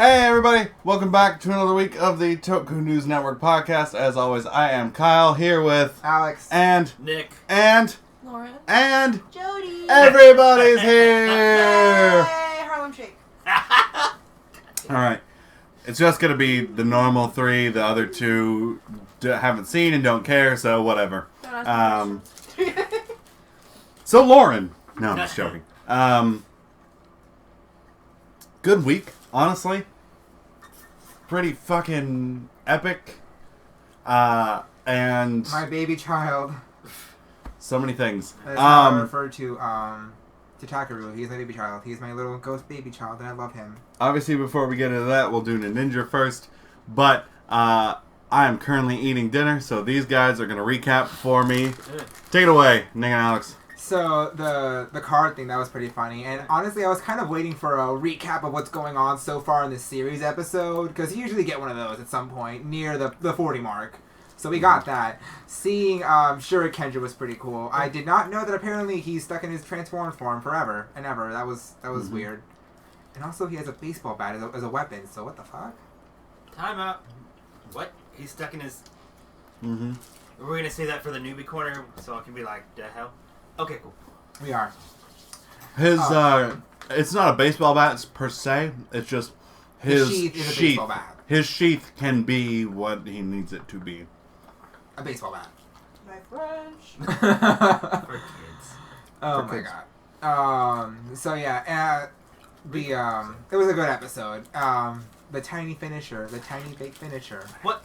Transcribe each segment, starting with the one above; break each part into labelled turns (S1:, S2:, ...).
S1: Hey everybody, welcome back to another week of the Toku News Network podcast. As always, I am Kyle here with
S2: Alex
S1: and
S3: Nick
S1: and
S4: Lauren
S1: and
S4: Jody.
S1: everybody's here.
S4: Yay, Harlem Shake.
S1: Alright, it's just gonna be the normal three. The other two haven't seen and don't care, so whatever.
S4: Don't ask me questions.
S1: So Lauren, no, I'm just joking. Good week, honestly. Pretty fucking epic. And
S2: my baby child.
S1: so many things.
S2: That's how I refer to Takaru. He's my baby child. He's my little ghost baby child, and I love him.
S1: Obviously, before we get into that, we'll do Ninja first. But I am currently eating dinner, so these guys are gonna recap for me. Take it away, Nick and Alex.
S2: So the card thing, that was pretty funny, and honestly I was kind of waiting for a recap of what's going on so far in this series episode, because you usually get one of those at some point near the 40 mark. So we got that. Seeing Shuri Kendra was pretty cool. I did not know that apparently he's stuck in his transformed form forever and ever. That was weird. And also he has a baseball bat as a weapon, so what the fuck?
S3: Time out. What? He's stuck in his...
S1: Mm-hmm.
S3: We're gonna say that for the newbie corner, so I can be like, the hell? Okay, cool.
S2: We are.
S1: His it's not a baseball bat per se. It's just his
S2: sheath is a baseball bat.
S1: His sheath can be what he needs it to be.
S2: A baseball bat.
S4: My French.
S3: For kids.
S2: Oh
S1: For
S2: my
S1: kids.
S2: god. So yeah, it was a good episode. The tiny finisher, the tiny fake finisher.
S3: What?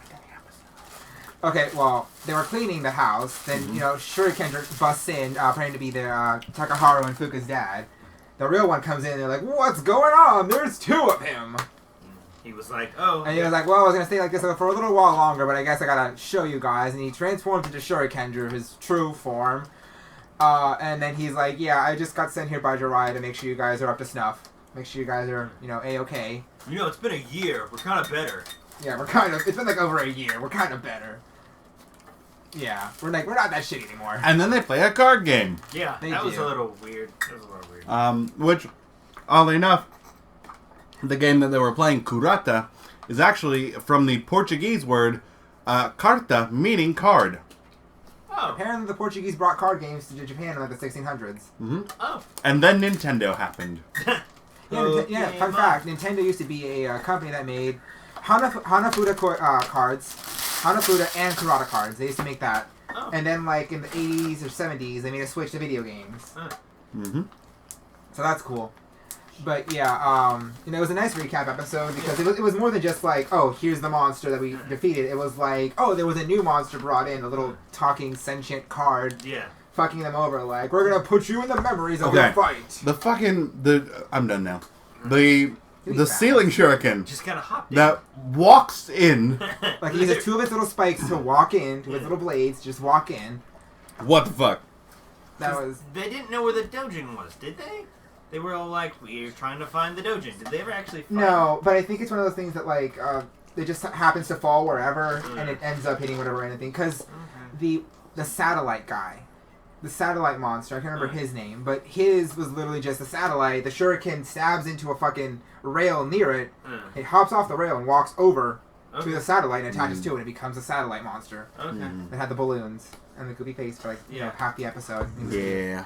S2: Okay, well, they were cleaning the house. Then Shuri Kendra busts in, pretending to be the Takaharu and Fuka's dad. The real one comes in. And they're like, "What's going on? There's two of him."
S3: He was like, oh.
S2: And he was like, "Well, I was gonna stay like this for a little while longer, but I guess I gotta show you guys." And he transforms into Shuri Kendra, his true form. And then he's like, "Yeah, I just got sent here by Jiraiya to make sure you guys are up to snuff. Make sure you guys are, A-okay.
S3: You know, it's been a year. We're kind of better.
S2: Yeah, it's been like over a year. We're kind of better. Yeah, we're not that shit anymore."
S1: And then they play a card game.
S3: Yeah,
S2: They
S3: that was
S2: do.
S3: a little weird. That was a little weird.
S1: Which, oddly enough, the game that they were playing, Kurata, is actually from the Portuguese word carta, meaning card.
S3: Oh.
S2: Apparently, the Portuguese brought card games to Japan in like the 1600s.
S1: Mm-hmm.
S3: Oh.
S1: And then Nintendo happened.
S2: Yeah, fun fact: Nintendo used to be a company that made Hanafuda cards, Hanafuda and Kurata cards. They used to make that.
S3: Oh.
S2: And then, like in the 80s or 70s, they made a switch to video games.
S1: Mm-hmm.
S2: So that's cool. But yeah, it was a nice recap episode because it was more than just like, oh, here's the monster that we defeated. It was like, oh, there was a new monster brought in, a little talking sentient card,
S3: Yeah.
S2: fucking them over. Like, we're gonna put you in the memories of your fight.
S1: I'm done now. The ceiling shuriken
S3: Just kind of hopped in.
S1: that walks in.
S2: Like, he uses two of its little spikes to walk in, two of its little blades, just walk in.
S1: What the fuck?
S2: That was...
S3: They didn't know where the dojin was, did they? They were all like, we're trying to find the dojin. Did they ever actually find
S2: No, but I think it's one of those things that, like, it just happens to fall wherever, and it ends up hitting whatever anything. Because the satellite guy, the satellite monster, I can't remember his name, but his was literally just a satellite. The shuriken stabs into a fucking rail near it. It hops off the rail and walks over to the satellite and attaches to it, and it becomes a satellite monster.
S3: Okay.
S2: That had the balloons and the goofy face for, like, half the episode.
S1: Yeah.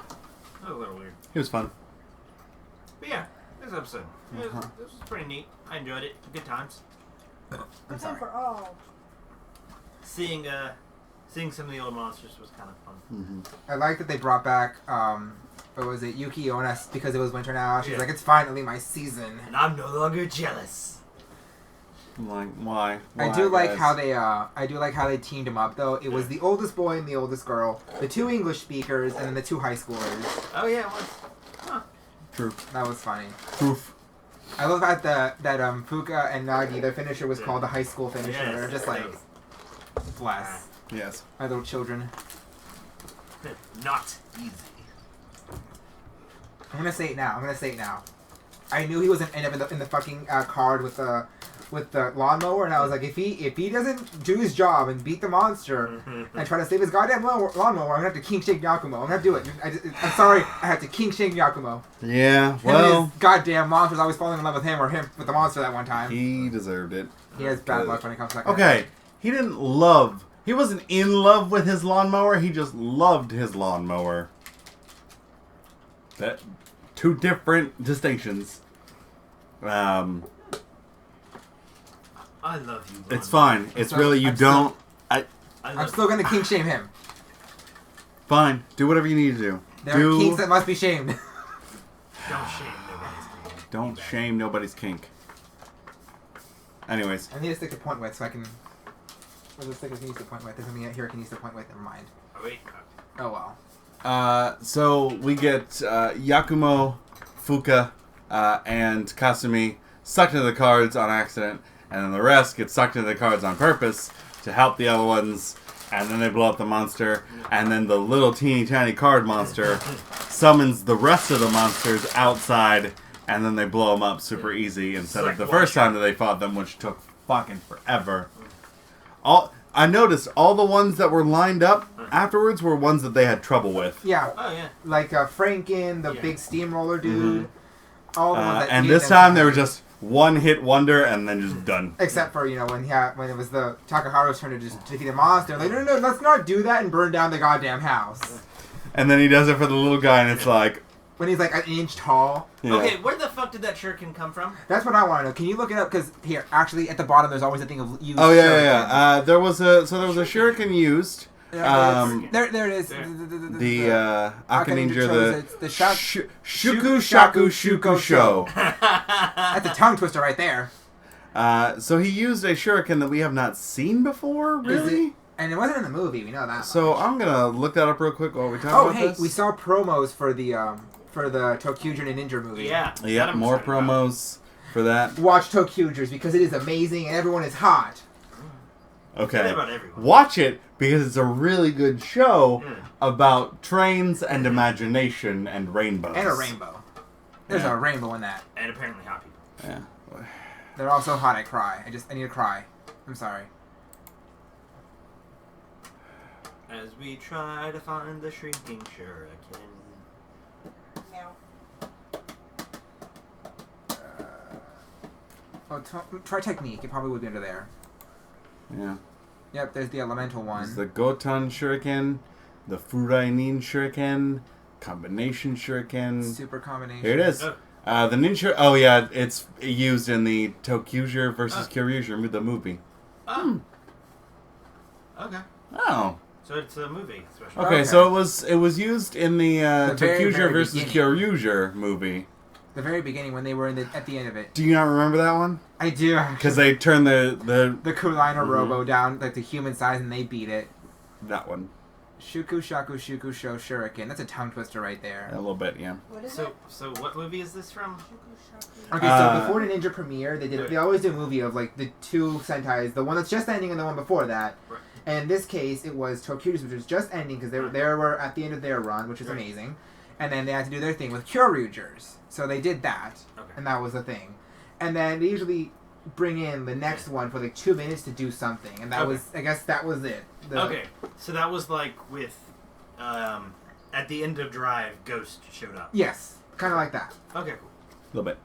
S3: That was a little weird.
S1: It was fun.
S3: But yeah, this episode. This was pretty neat. I enjoyed it. Good times.
S2: I'm sorry.
S4: For all.
S3: Seeing some of the old monsters was kind of fun.
S1: Mm-hmm.
S2: I like that they brought back, what was it, Yuki Onna, because it was winter now. She's
S3: Yeah.
S2: like, it's finally my season.
S3: And I'm no longer jealous.
S1: I'm like, why?
S2: I do like
S1: guys?
S2: how they teamed them up though. It was the oldest boy and the oldest girl, the two English speakers, and then the two high schoolers.
S3: Oh yeah, it was.
S1: True.
S2: That was funny.
S1: Proof.
S2: I love that Fuka and Nagi, their finisher was called the high school finisher.
S3: Yes,
S2: They're just like, bless
S1: Yes.
S2: my little children.
S3: Not easy.
S2: I'm gonna say it now. I knew he was gonna end up in the fucking card with the with the lawnmower, and I was like, if he doesn't do his job and beat the monster and try to save his goddamn lawnmower, I'm gonna have to King Shake Yakumo. I'm gonna have to do it. I'm sorry, I have to King Shake Yakumo.
S1: Yeah,
S2: Him and
S1: well,
S2: his goddamn monster's always falling in love with him or him with the monster that one time.
S1: he deserved it.
S2: He has bad luck when it comes to that.
S1: Okay, he wasn't in love with his lawnmower, he just loved his lawnmower. That two different distinctions.
S3: I love you.
S1: It's fine. It's
S2: So,
S1: really you
S2: I'm still-
S1: don't.
S2: I'm still gonna King Shame him.
S1: Fine. Do whatever you need to do.
S2: There are kinks that must be shamed.
S3: Don't shame nobody's kink.
S1: Don't shame nobody's kink. Anyways,
S2: I need to stick to point with so I can. Where's the stick I can use to point with? There's something here I can use to point with. Never mind.
S3: Oh, wait.
S2: Oh well.
S1: so we get Yakumo, Fuka, and Kasumi sucked into the cards on accident, and then the rest get sucked into the cards on purpose to help the other ones, and then they blow up the monster, and then the little teeny tiny card monster summons the rest of the monsters outside, and then they blow them up super easy instead of the first time that they fought them, which took fucking forever. I noticed all the ones that were lined up afterwards were ones that they had trouble with.
S2: Yeah.
S3: Oh, yeah.
S2: Like Franken, the big steamroller dude. All the ones that
S1: And
S2: made
S1: this
S2: them
S1: time they were
S2: compete.
S1: just one hit wonder and then just done.
S2: Except for, when it was the Takaharu's turn to just defeat a monster. Like, no, let's not do that and burn down the goddamn house.
S1: And then he does it for the little guy, and it's like,
S2: When he's like an inch tall.
S1: yeah.
S3: Okay, where the fuck did that shuriken come from?
S2: That's what I want to know. Can you look it up? Because here, actually, at the bottom, there's always a thing of used.
S1: Oh yeah,
S2: shurikens.
S1: yeah. There was a shuriken used.
S2: There it is.
S1: The
S2: Akaninja
S1: Akaninja,
S2: the shak-
S1: Shuku Shaku Shuku Sho.
S2: That's a tongue twister right there.
S1: So he used a shuriken that we have not seen before,
S2: Is
S1: really.
S2: it- And it wasn't in the movie. We know that.
S1: So
S2: much.
S1: I'm gonna look that up real quick while we talk
S2: Oh,
S1: about
S2: hey,
S1: this.
S2: we saw promos for the Tokyujin and Ninja movie.
S3: Yeah.
S1: Yeah,
S3: that I'm
S1: more
S3: excited about.
S1: promos for that.
S2: Watch Tokyujers because it is amazing and everyone is hot.
S3: Say
S1: Okay.
S3: that about everyone.
S1: Watch it because it's a really good show
S3: Yeah.
S1: about trains and imagination and rainbows.
S2: And a rainbow. There's
S1: Yeah.
S2: a rainbow in that.
S3: And apparently hot people.
S1: Yeah.
S2: They're all so hot I cry. I need to cry. I'm sorry.
S3: As we try to find the shrinking shuriken.
S4: Meow.
S2: Try technique. It probably would be under there.
S1: Yeah.
S2: Yep, there's the elemental one.
S1: There's the Gotan Shuriken, the Furainin Shuriken, Combination Shuriken.
S2: Super combination.
S1: Here it is.
S3: Oh.
S1: The Ninja. Oh yeah, it's used in the Tokyuger versus Kyoryuger, the movie.
S3: Oh. Okay.
S1: Oh.
S3: So it's a movie special.
S1: Okay,
S2: Okay.
S1: so it was used in the
S2: The very,
S1: Tokyuger
S2: very
S1: versus
S2: beginning.
S1: Kyoryuger movie.
S2: The very beginning when they were at the end of it.
S1: Do you not remember that one?
S2: I do.
S1: Because they turned the
S2: The Kuliner
S1: Mhm.
S2: Robo down like the human size and they beat it.
S1: that one
S2: Shuku Shaku Shuku Sho Shuriken. That's a tongue twister right
S1: a
S2: there.
S1: little bit, yeah.
S4: What is
S3: So
S4: it?
S3: so what movie is this from?
S2: Okay,
S1: Uh,
S2: so before the Ninja premiere, they always do a movie of like the two Sentais, the one that's just ending and the one before that.
S3: Right.
S2: And in this case, it was Tokyuger's, which was just ending because they were at the end of their run, which is
S3: Right.
S2: amazing. And then they had to do their thing with Kyoryugers. So they did that,
S3: Okay.
S2: and that was the thing. And then they usually bring in the next one for like 2 minutes to do something, and that
S3: Okay.
S2: was, I guess, that was it. The-
S3: Okay, so that was like with, at the end of Drive, Ghost showed up.
S2: Yes, kind of like that.
S3: Okay, cool.
S1: A little bit.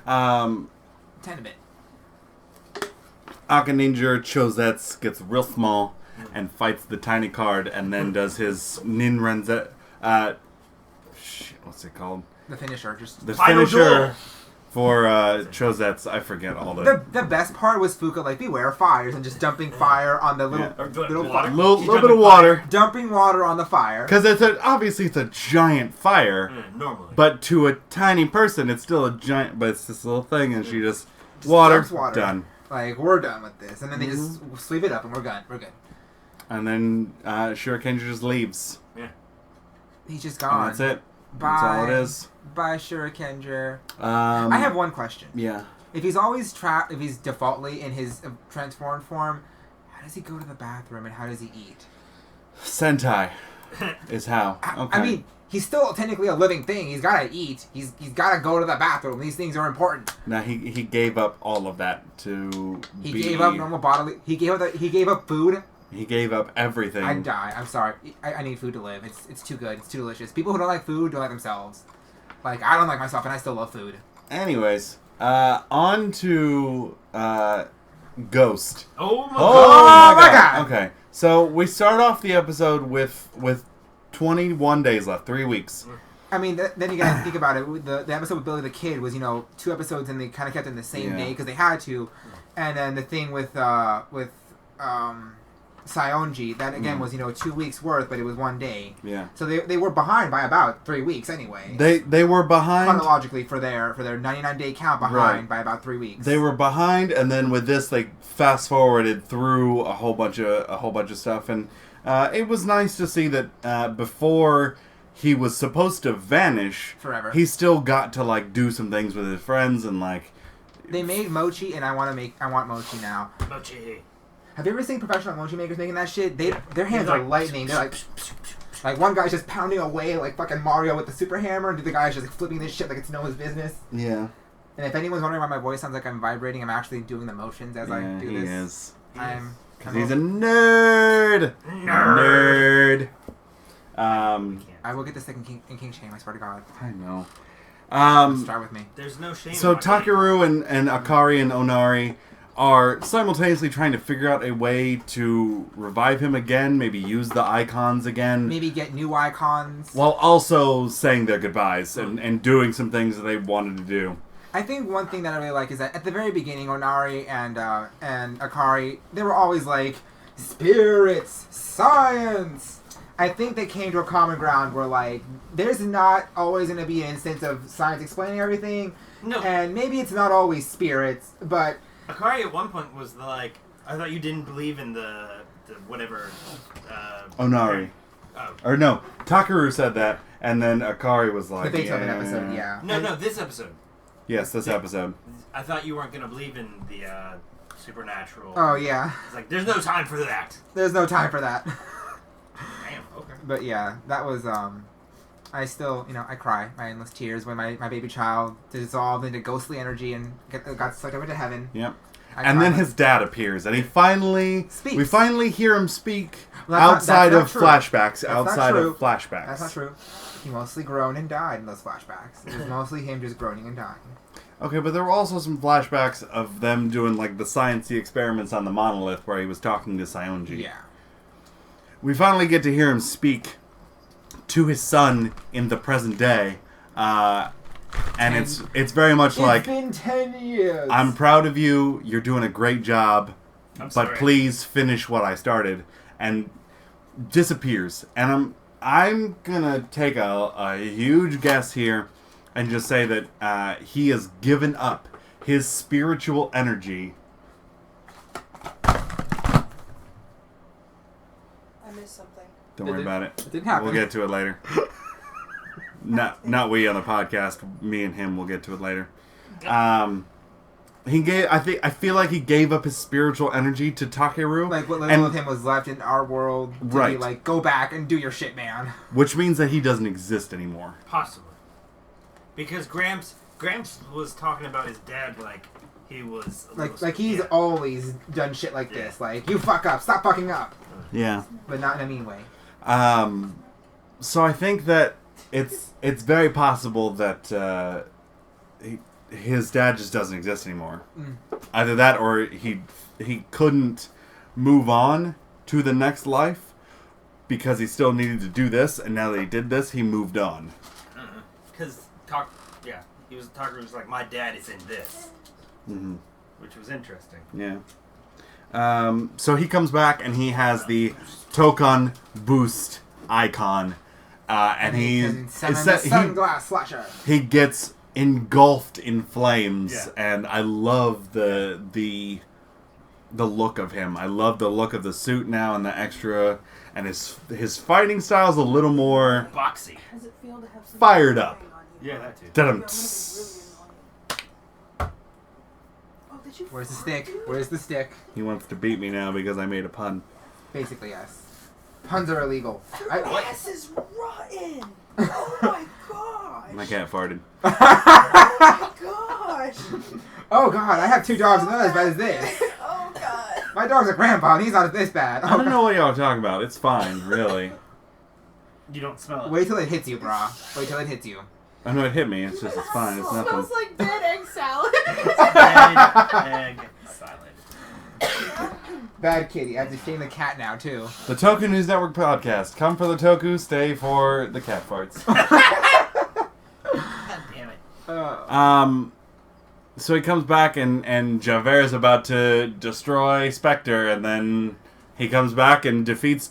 S2: 10 a bit.
S1: Akaninja Chozetsu gets real small and fights the tiny card, and then does his Ninrenza. Shit, what's it called?
S2: The finisher, just
S1: The
S3: Final
S1: finisher
S3: duel!
S1: for Chozetsu. I forget all
S2: the best part was Fuka like beware fires and just dumping fire on the little
S1: Yeah.
S3: Or
S2: little
S3: water.
S2: fire.
S1: little
S3: He's
S1: bit of
S3: jumping
S1: water.
S2: Dumping water on the fire.
S1: Because obviously it's a giant fire,
S3: Normally.
S1: but to a tiny person it's still a giant. But it's this little thing, and she just water,
S2: dumps water.
S1: done.
S2: Like we're done with this, and then they just sleeve it up and we're good. We're good.
S1: And then Shurikenja just leaves,
S2: He's just
S1: and
S2: gone.
S1: that's it.
S2: Bye.
S1: That's all it is.
S2: Bye, Shurikenger.
S1: I
S2: I have one question.
S1: Yeah.
S2: If he's always trapped, if he's defaultly in his transformed form, how does he go to the bathroom and how does he eat?
S1: Sentai is how. Okay.
S2: I mean, he's still technically a living thing. He's gotta eat. He's gotta go to the bathroom. These things are important.
S1: Now he gave up all of that to.
S2: He gave up normal bodily. He gave up food.
S1: He gave up everything.
S2: I'd die. I'm sorry. I need food to live. It's too good. It's too delicious. People who don't like food don't like themselves. Like, I don't like myself, and I still love food.
S1: Anyways, on to Ghost.
S3: Oh my
S2: Oh my god!
S1: Okay, so we start off the episode with 21 days left, 3 weeks.
S2: I mean, then you gotta think about it. The episode with Billy the Kid was, 2 episodes, and they kind of kept it in the same day because they had to. And then the thing with Saionji, that again was 2 weeks worth, but it was 1 day.
S1: Yeah.
S2: So they were behind by about 3 weeks anyway.
S1: They were behind
S2: chronologically for their 99-day count behind by about 3 weeks.
S1: They were behind, and then with this, they fast forwarded through a whole bunch of stuff, and it was nice to see that before he was supposed to vanish
S2: forever,
S1: he still got to like do some things with his friends and like.
S2: They made mochi, and I want mochi now.
S3: Mochi.
S2: Have you ever seen professional mochi makers making that shit? Their hands are lightning. They're like one guy's just pounding away like fucking Mario with the super hammer, and the other guy's just like flipping this shit like it's no one's business.
S1: Yeah.
S2: And if anyone's wondering why my voice sounds like I'm vibrating, I'm actually doing the motions as I do this.
S1: Is.
S2: Because
S1: he's a nerd. Nerd.
S2: I will get this thing in King Shame. I swear to God.
S1: I know.
S2: Start with me.
S3: There's no shame.
S1: So
S3: in my
S1: Takeru and Akari and Onari are simultaneously trying to figure out a way to revive him again, maybe use the icons again.
S2: Maybe get new icons.
S1: While also saying their goodbyes and doing some things that they wanted to do.
S2: I think one thing that I really like is that at the very beginning, Onari and Akari, they were always like, spirits, science. I think they came to a common ground where, like, there's not always going to be an instance of science explaining everything.
S3: No.
S2: And maybe it's not always spirits, but...
S3: Akari at one point was like, I thought you didn't believe in the whatever...
S1: Onari.
S3: Oh.
S1: Or no, Takeru said that, and then Akari was like...
S2: The Beethoven episode, yeah.
S3: No, this episode.
S1: Yes, this episode.
S3: I thought you weren't going to believe in the supernatural.
S2: Oh, yeah.
S3: It's like, there's no time for that.
S2: There's no time for that.
S3: Damn, okay.
S2: But yeah, that was, I still, I cry my endless tears when my baby child dissolved into ghostly energy and got sucked over to heaven.
S1: Yep. And then his dad appears, and he finally...
S2: Speaks.
S1: We finally hear him speak
S2: Well,
S1: outside
S2: that's
S1: of
S2: not true.
S1: flashbacks. Outside of flashbacks.
S2: That's not true. He mostly groaned and died in those flashbacks. It was mostly him just groaning and dying.
S1: Okay, but there were also some flashbacks of them doing, like, the sciencey experiments on the monolith where he was talking to Saionji.
S2: Yeah.
S1: We finally get to hear him speak to his son in the present day, and it's very much like...
S2: It's been 10 years!
S1: I'm proud of you, you're doing a great job,
S3: I'm
S1: but
S3: sorry.
S1: please finish what I started, and disappears. And I'm gonna take a huge guess here and just say that he has given up his spiritual energy.
S4: I missed something.
S1: Don't worry about it.
S2: It didn't happen.
S1: We'll get to it later. Not we on the podcast. Me and him will get to it later. He gave. I feel like he gave up his spiritual energy to Takeru.
S2: Like what little of him was left in our world to
S1: Right.
S2: be like, go back and do your shit, man.
S1: Which means that he doesn't exist anymore.
S3: Possibly. Because Gramps was talking about his dad like he was...
S2: Like he's always done shit like this. Like, you fuck up, stop fucking up.
S1: Yeah.
S2: But not in a mean way.
S1: So I think that it's very possible that his dad just doesn't exist anymore. Either that, or he couldn't move on to the next life because he still needed to do this, and now that he did this, he moved on.
S3: Because Takeru was like, my dad is in this.
S1: Mm-hmm.
S3: Which was interesting.
S1: Yeah. So he comes back and he has the Tokan Boost icon, and he
S2: sunglass slasher.
S1: he gets engulfed in flames,
S3: Yeah.
S1: and I love the look of him. I love the look of the suit now and the extra, and his fighting style's a little more
S3: Boxy.
S4: How does it feel to have something
S1: Fired up.
S4: going on you?
S3: Yeah, that too.
S1: Da-dum.
S4: I'm gonna be really annoying. Oh, did you
S2: Where's the
S4: fart,
S2: stick?
S4: dude?
S2: Where's the stick?
S1: He wants to beat me now because I made a pun.
S2: Basically, yes. Puns are illegal.
S4: Your ass is rotten. Oh my gosh.
S1: My cat farted.
S4: Oh my gosh.
S2: Oh god, I have 2 dogs and they're not as bad as this.
S4: Oh god.
S2: My dog's a grandpa and he's not this bad.
S1: I don't know what y'all are talking about. It's fine, really.
S3: You don't smell it.
S2: Wait till it hits you, brah. Wait till it hits you.
S1: I know it hit me. It's just, it's fine. It's nothing.
S4: Smells like dead egg salad.
S3: Dead egg salad.
S2: Bad kitty. I have to shame the cat now, too.
S1: The Toku News Network podcast. Come for the Toku, stay for the cat farts.
S3: God damn it.
S1: So he comes back and Javert is about to destroy Spectre, and then he comes back and defeats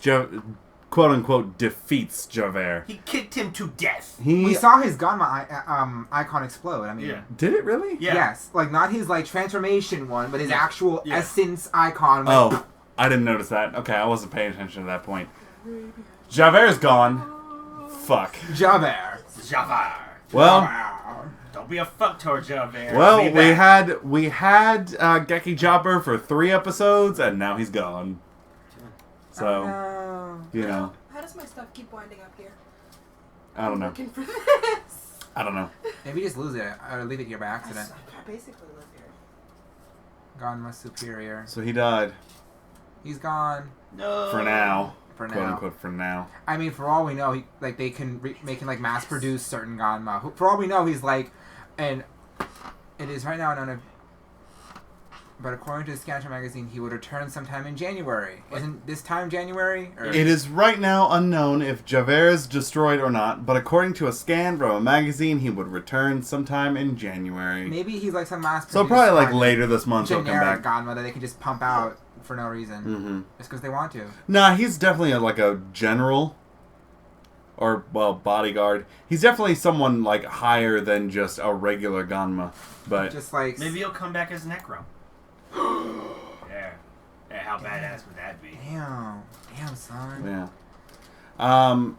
S1: quote unquote defeats Javert.
S3: He kicked him to death.
S2: We saw his Ganma icon explode. I mean,
S3: Yeah.
S1: Did it really?
S3: Yeah.
S2: yes, like not his like transformation one, but his
S3: Yeah.
S2: actual
S3: Yeah.
S2: essence icon. Like,
S1: Oh, I didn't notice that. Okay, I wasn't paying attention to that point. Javert's gone. Fuck.
S2: Javert.
S3: Javert.
S1: Well,
S2: Javert.
S3: Don't be a fucktard, Javert.
S1: well,
S3: Be back.
S1: we had Geki Jobber for 3 episodes, and now he's gone. So,
S2: No.
S1: you know,
S4: How does my stuff keep winding up here?
S1: I don't know.
S4: I'm looking for this.
S1: I don't know.
S2: Maybe just lose it or leave it here by
S4: I
S2: accident.
S4: basically live here.
S2: Ganma superior.
S1: So he died
S2: He's gone
S3: No.
S1: for now.
S2: for
S1: Quote
S2: now.
S1: unquote for now.
S2: I mean, for all we know, they can like mass produce certain Ganma. For all we know, he's like, and it is right now known. But according to Scanner magazine, he would return sometime in January. Isn't this time January? Or
S1: It is right now unknown if Javert is destroyed or not, but according to a scan from a magazine, he would return sometime in January.
S2: maybe he's like some mass.
S1: So probably like later this month he'll come
S2: generic
S1: back.
S2: Ganma that they can just pump out for no reason,
S1: Mm-hmm.
S2: just because they want to.
S1: Nah, he's definitely like a general, or well, bodyguard. He's definitely someone like higher than just a regular Ganma. But
S2: Just like
S3: Maybe he'll come back as Necro. Yeah. Yeah, how badass would that be?
S2: damn son,
S1: yeah.
S2: damn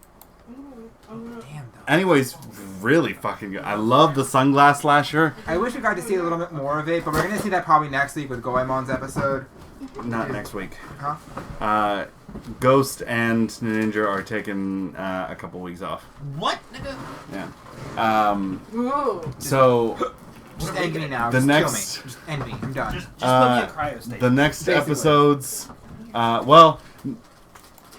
S2: though.
S1: Anyways, really fucking good. I love the sunglass slasher.
S2: I wish we got to see a little bit more of it, but we're gonna see that probably next week with Goemon's episode.
S1: Not next week.
S2: Huh?
S1: Ghost and Ninja are taking a couple weeks off.
S3: What, nigga?
S1: Yeah.
S4: Ooh.
S1: So
S2: Just end me now.
S1: The
S2: just
S1: next-
S2: kill me. Just end me. I'm done.
S3: Just put me in cryo state.
S1: the next
S2: Basically.
S1: episodes, well,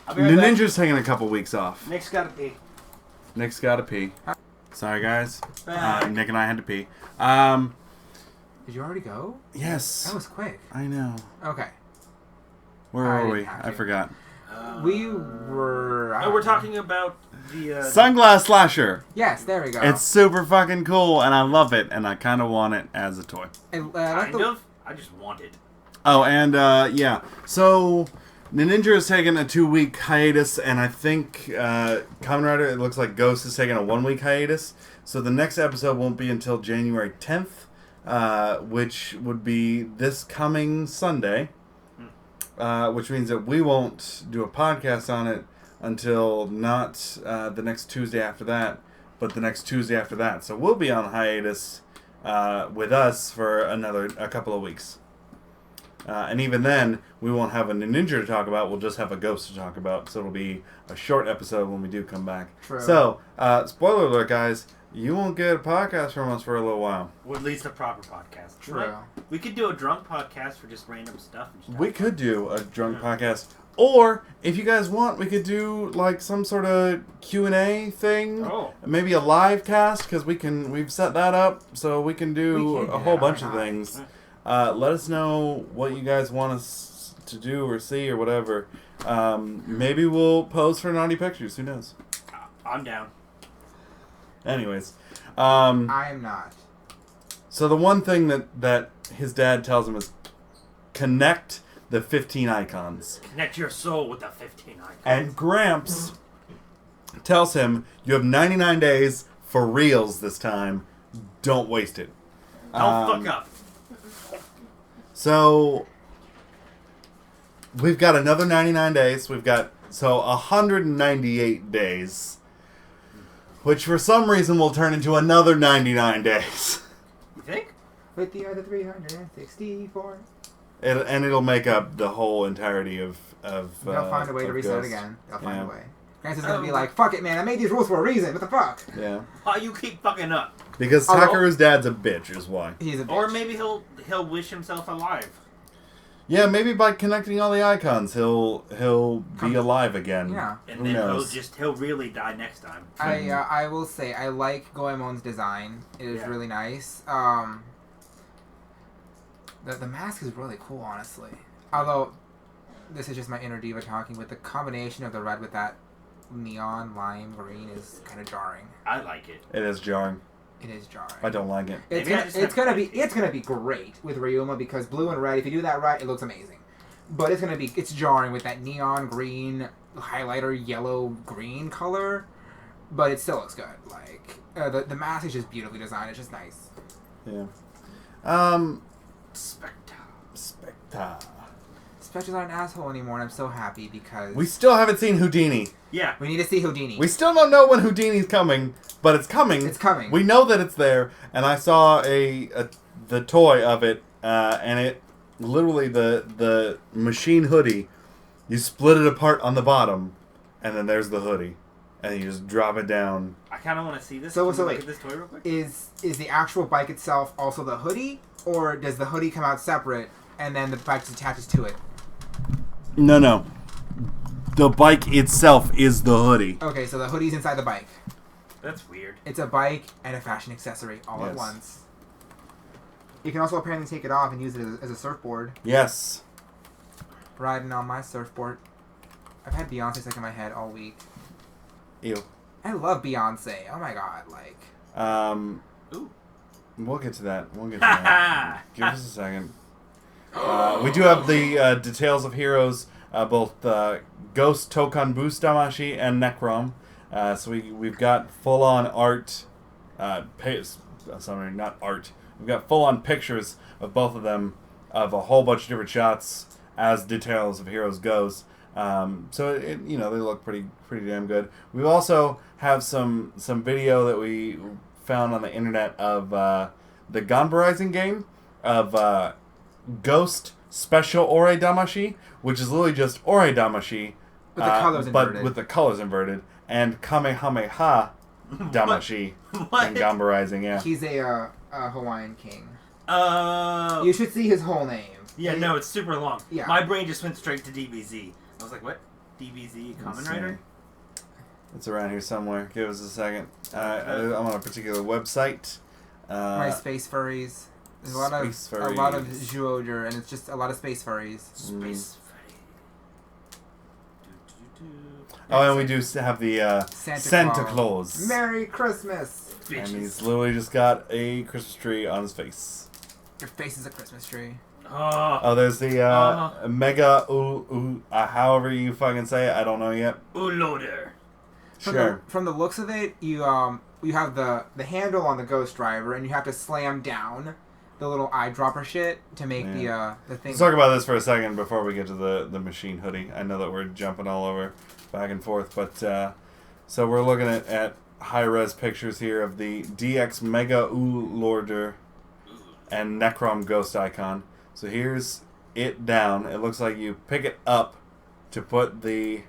S3: I'll be
S1: the
S3: right back.
S1: Ninja's taking a couple weeks off.
S3: Nick's gotta pee.
S1: Nick's gotta pee. Sorry guys.
S3: Back.
S1: Nick and I had to pee.
S2: Did you already go?
S1: Yes.
S2: That was quick.
S1: I know.
S2: Okay.
S1: Where
S2: I
S1: were we?
S2: didn't have
S1: I
S2: to.
S1: forgot.
S2: We were. I
S3: Oh, we're
S2: don't know.
S3: talking about the.
S1: Sunglass slasher.
S2: Yes, there we go.
S1: It's super fucking cool, and I love it, and I kind of want it as a toy.
S2: And, like
S3: Kind of. I just want it.
S1: Oh, and yeah. So the Ninja is taking a 2-week hiatus, and I think Kamen Rider, it looks like Ghost is taking a 1-week hiatus. So the next episode won't be until January 10th, which would be this coming Sunday. Which means that we won't do a podcast on it until not the next Tuesday after that, but the next Tuesday after that. So we'll be on hiatus with us for a couple of weeks. And even then, we won't have a Ninja to talk about. We'll just have a Ghost to talk about. So it'll be a short episode when we do come back.
S2: True.
S1: So, spoiler alert, guys. You won't get a podcast from us for a little while.
S3: Or at least a proper podcast.
S2: True.
S3: We could do a drunk podcast for just random stuff and stuff.
S1: We could do a drunk podcast. Or, if you guys want, we could do, like, some sort of Q&A thing.
S3: Oh.
S1: Maybe a live cast, because we've set that up, so we can do
S2: We can
S1: a
S2: do
S1: whole
S2: that,
S1: bunch
S2: why
S1: of
S2: not?
S1: things. Let us know what you guys want us to do or see or whatever. Maybe we'll pose for Naughty Pictures. Who knows?
S3: I'm down.
S1: Anyways.
S2: I am not.
S1: So the one thing that his dad tells him is connect the 15 icons.
S3: Connect your soul with the 15 icons.
S1: And Gramps tells him, you have 99 days for reals this time. Don't waste it.
S3: Don't fuck up.
S1: So we've got another 99 days. We've got 198 days, which for some reason will turn into another 99 days.
S3: You think?
S2: With the other 364.
S1: It'll make up the whole entirety of.
S2: They'll find a way to
S1: of
S2: reset
S1: Ghost.
S2: again. They'll find
S1: Yeah.
S2: a way. Grance's gonna be like, fuck it, man. I made these rules for a reason. What the fuck?
S1: Yeah.
S3: Why you keep fucking up?
S1: Because
S2: Oh,
S1: Takeru's dad's a bitch, is why.
S2: He's a bitch.
S3: Or maybe he'll wish himself alive.
S1: Yeah, maybe by connecting all the icons, he'll be alive again.
S2: Yeah.
S3: And
S1: Who
S3: then
S1: knows?
S3: he'll really die next time.
S2: I will say I like Goemon's design. It is
S3: Yeah.
S2: really nice. The mask is really cool, honestly. Although this is just my inner diva talking, but the combination of the red with that neon lime green is kind of jarring.
S3: I like it.
S1: It is jarring.
S2: It is jarring.
S1: I don't like it.
S2: It's
S3: Maybe I
S2: gonna,
S3: just
S2: it's
S3: have
S2: gonna be
S3: to like
S2: it's gonna be great with Ryuma because blue and red. If you do that right, it looks amazing. But it's jarring with that neon green highlighter yellow green color. But it still looks good. Like the mask is just beautifully designed. It's just nice.
S1: Yeah.
S3: Spectre.
S1: Spectre.
S2: Spectre's not an asshole anymore, and I'm so happy because
S1: We still haven't seen Houdini.
S3: Yeah.
S2: we need to see Houdini.
S1: We still don't know when Houdini's coming, but it's coming.
S2: It's coming.
S1: We know that it's there, and I saw the toy of it, and it literally the machine hoodie. You split it apart on the bottom, and then there's the hoodie, and you just drop it down.
S3: I kind of want to see this.
S2: So
S3: Can we
S2: wait.
S3: look at this toy real quick?
S2: is the actual bike itself also the hoodie, or does the hoodie come out separate and then the bike just attaches to it?
S1: No. The bike itself is the hoodie.
S2: Okay, so the hoodie's inside the bike.
S3: That's weird.
S2: It's a bike and a fashion accessory all at
S1: Yes.
S2: once. You can also apparently take it off and use it as a surfboard.
S1: Yes.
S2: Riding on my surfboard. I've had Beyonce stuck in my head all week.
S1: Ew.
S2: I love Beyonce. Oh my god, like.
S3: Ooh.
S1: We'll get to that. Give us a second. We do have the details of heroes, both Ghost, Tokan Boost Damashi, and Necrom. So we've got full-on art. Sorry, not art. We've got full-on pictures of both of them, of a whole bunch of different shots as details of heroes goes. So they look pretty damn good. We also have some video that we found on the internet of the Ganbarizing game of Ghost Special Ore Damashi, which is literally ore Damashi,
S2: With the colors
S1: but
S2: inverted.
S1: with the colors inverted, and Kamehameha Damashi
S3: What?
S1: in Ganbarizing. Yeah.
S2: He's a Hawaiian king.
S3: Oh.
S2: You should see his whole name.
S3: Yeah, no, it's super long.
S2: Yeah.
S3: My brain just went straight to DBZ. I was like, what? DBZ Common
S1: Let's see.
S3: Rider?
S1: It's around here somewhere. Give us a second. I'm on a particular website.
S2: My space furries. There's a lot of
S1: Space
S2: Zhuoger, and it's just a lot of space furries.
S3: Space Freddy.
S1: Oh, and we do have the Santa Claus.
S2: Merry Christmas!
S1: And
S3: Bitches.
S1: he's literally just got a Christmas tree on his face.
S2: Your face is a Christmas tree.
S3: Oh.
S1: Oh, there's the Mega however you fucking say it. I don't know yet.
S3: Loader.
S2: From the looks of it, you have the handle on the Ghost Driver, and you have to slam down the little eyedropper shit to make the thing.
S1: Let's talk about this for a second before we get to the machine hoodie. I know that we're jumping all over back and forth, but so we're looking at high-res pictures here of the DX Mega Lorder and Necrom Ghost icon. So here's it down. It looks like you pick it up to put the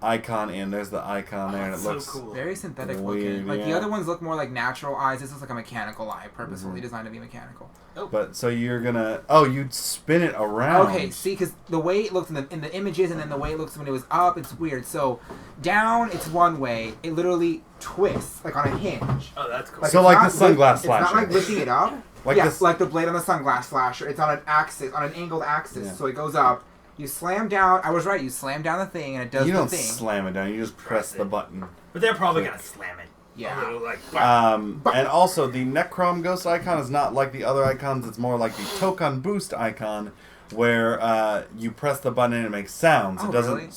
S1: icon in. There's the icon there, and it
S3: so
S1: looks
S3: cool.
S2: Very synthetic
S1: Weird,
S2: looking. Like the
S1: yeah.
S2: other ones look more like natural eyes. This looks like a mechanical eye, purposefully designed to be mechanical.
S1: But so you're gonna you'd spin it around.
S2: Okay, see, because the way it looks in the images, and then the way it looks when it was up, it's weird. So down, it's one way. It literally twists like on a hinge.
S3: Oh, that's cool.
S2: Like,
S1: So
S2: it's
S1: like
S2: not
S1: the sunglass
S2: It's not
S1: flasher.
S2: like lifting it up.
S1: Like
S2: yeah,
S1: this-
S2: like the blade on the sunglass flasher. It's on an axis, on an angled axis,
S1: Yeah.
S2: so it goes up. You slam down. I was right. You slam down the thing, and it does
S1: You
S2: the
S1: don't
S2: thing.
S1: slam it down. You just press the button.
S3: But they're probably
S1: Click.
S3: gonna slam it.
S2: Yeah.
S3: A little, like,
S1: And also, the Necrom Ghost icon is not like the other icons. It's more like the Tokan Boost icon, where you press the button and it makes sounds.
S2: Oh,
S1: It doesn't.
S2: really?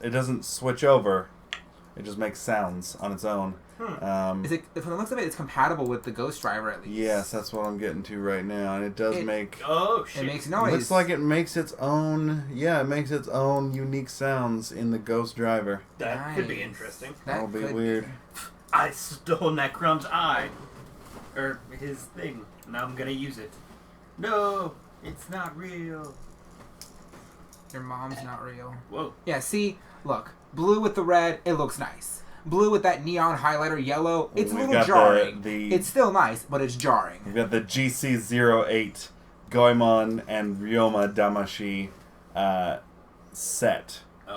S1: It doesn't switch over. It just makes sounds on its own.
S2: Is it? From the looks of it, it's compatible with the Ghost Driver at least.
S1: Yes, that's what I'm getting to right now, and it does make.
S3: oh shit.
S2: It makes noise.
S1: Looks like it makes its own. Yeah, it makes its own unique sounds in the Ghost Driver.
S3: That could be
S2: Nice.
S3: interesting.
S1: That'll be
S2: could
S1: weird.
S3: I stole Necrom's eye. Or his thing. Now I'm gonna use it. No, it's not real.
S2: Your mom's not real.
S3: Whoa.
S2: Yeah, see? Look. Blue with the red, it looks nice. Blue with that neon highlighter yellow, it's a
S1: We've
S2: little
S1: got
S2: jarring.
S1: the-
S2: It's still nice, but it's jarring.
S1: We've got the GC08 Goemon and Ryoma Damashi set.
S3: Oh,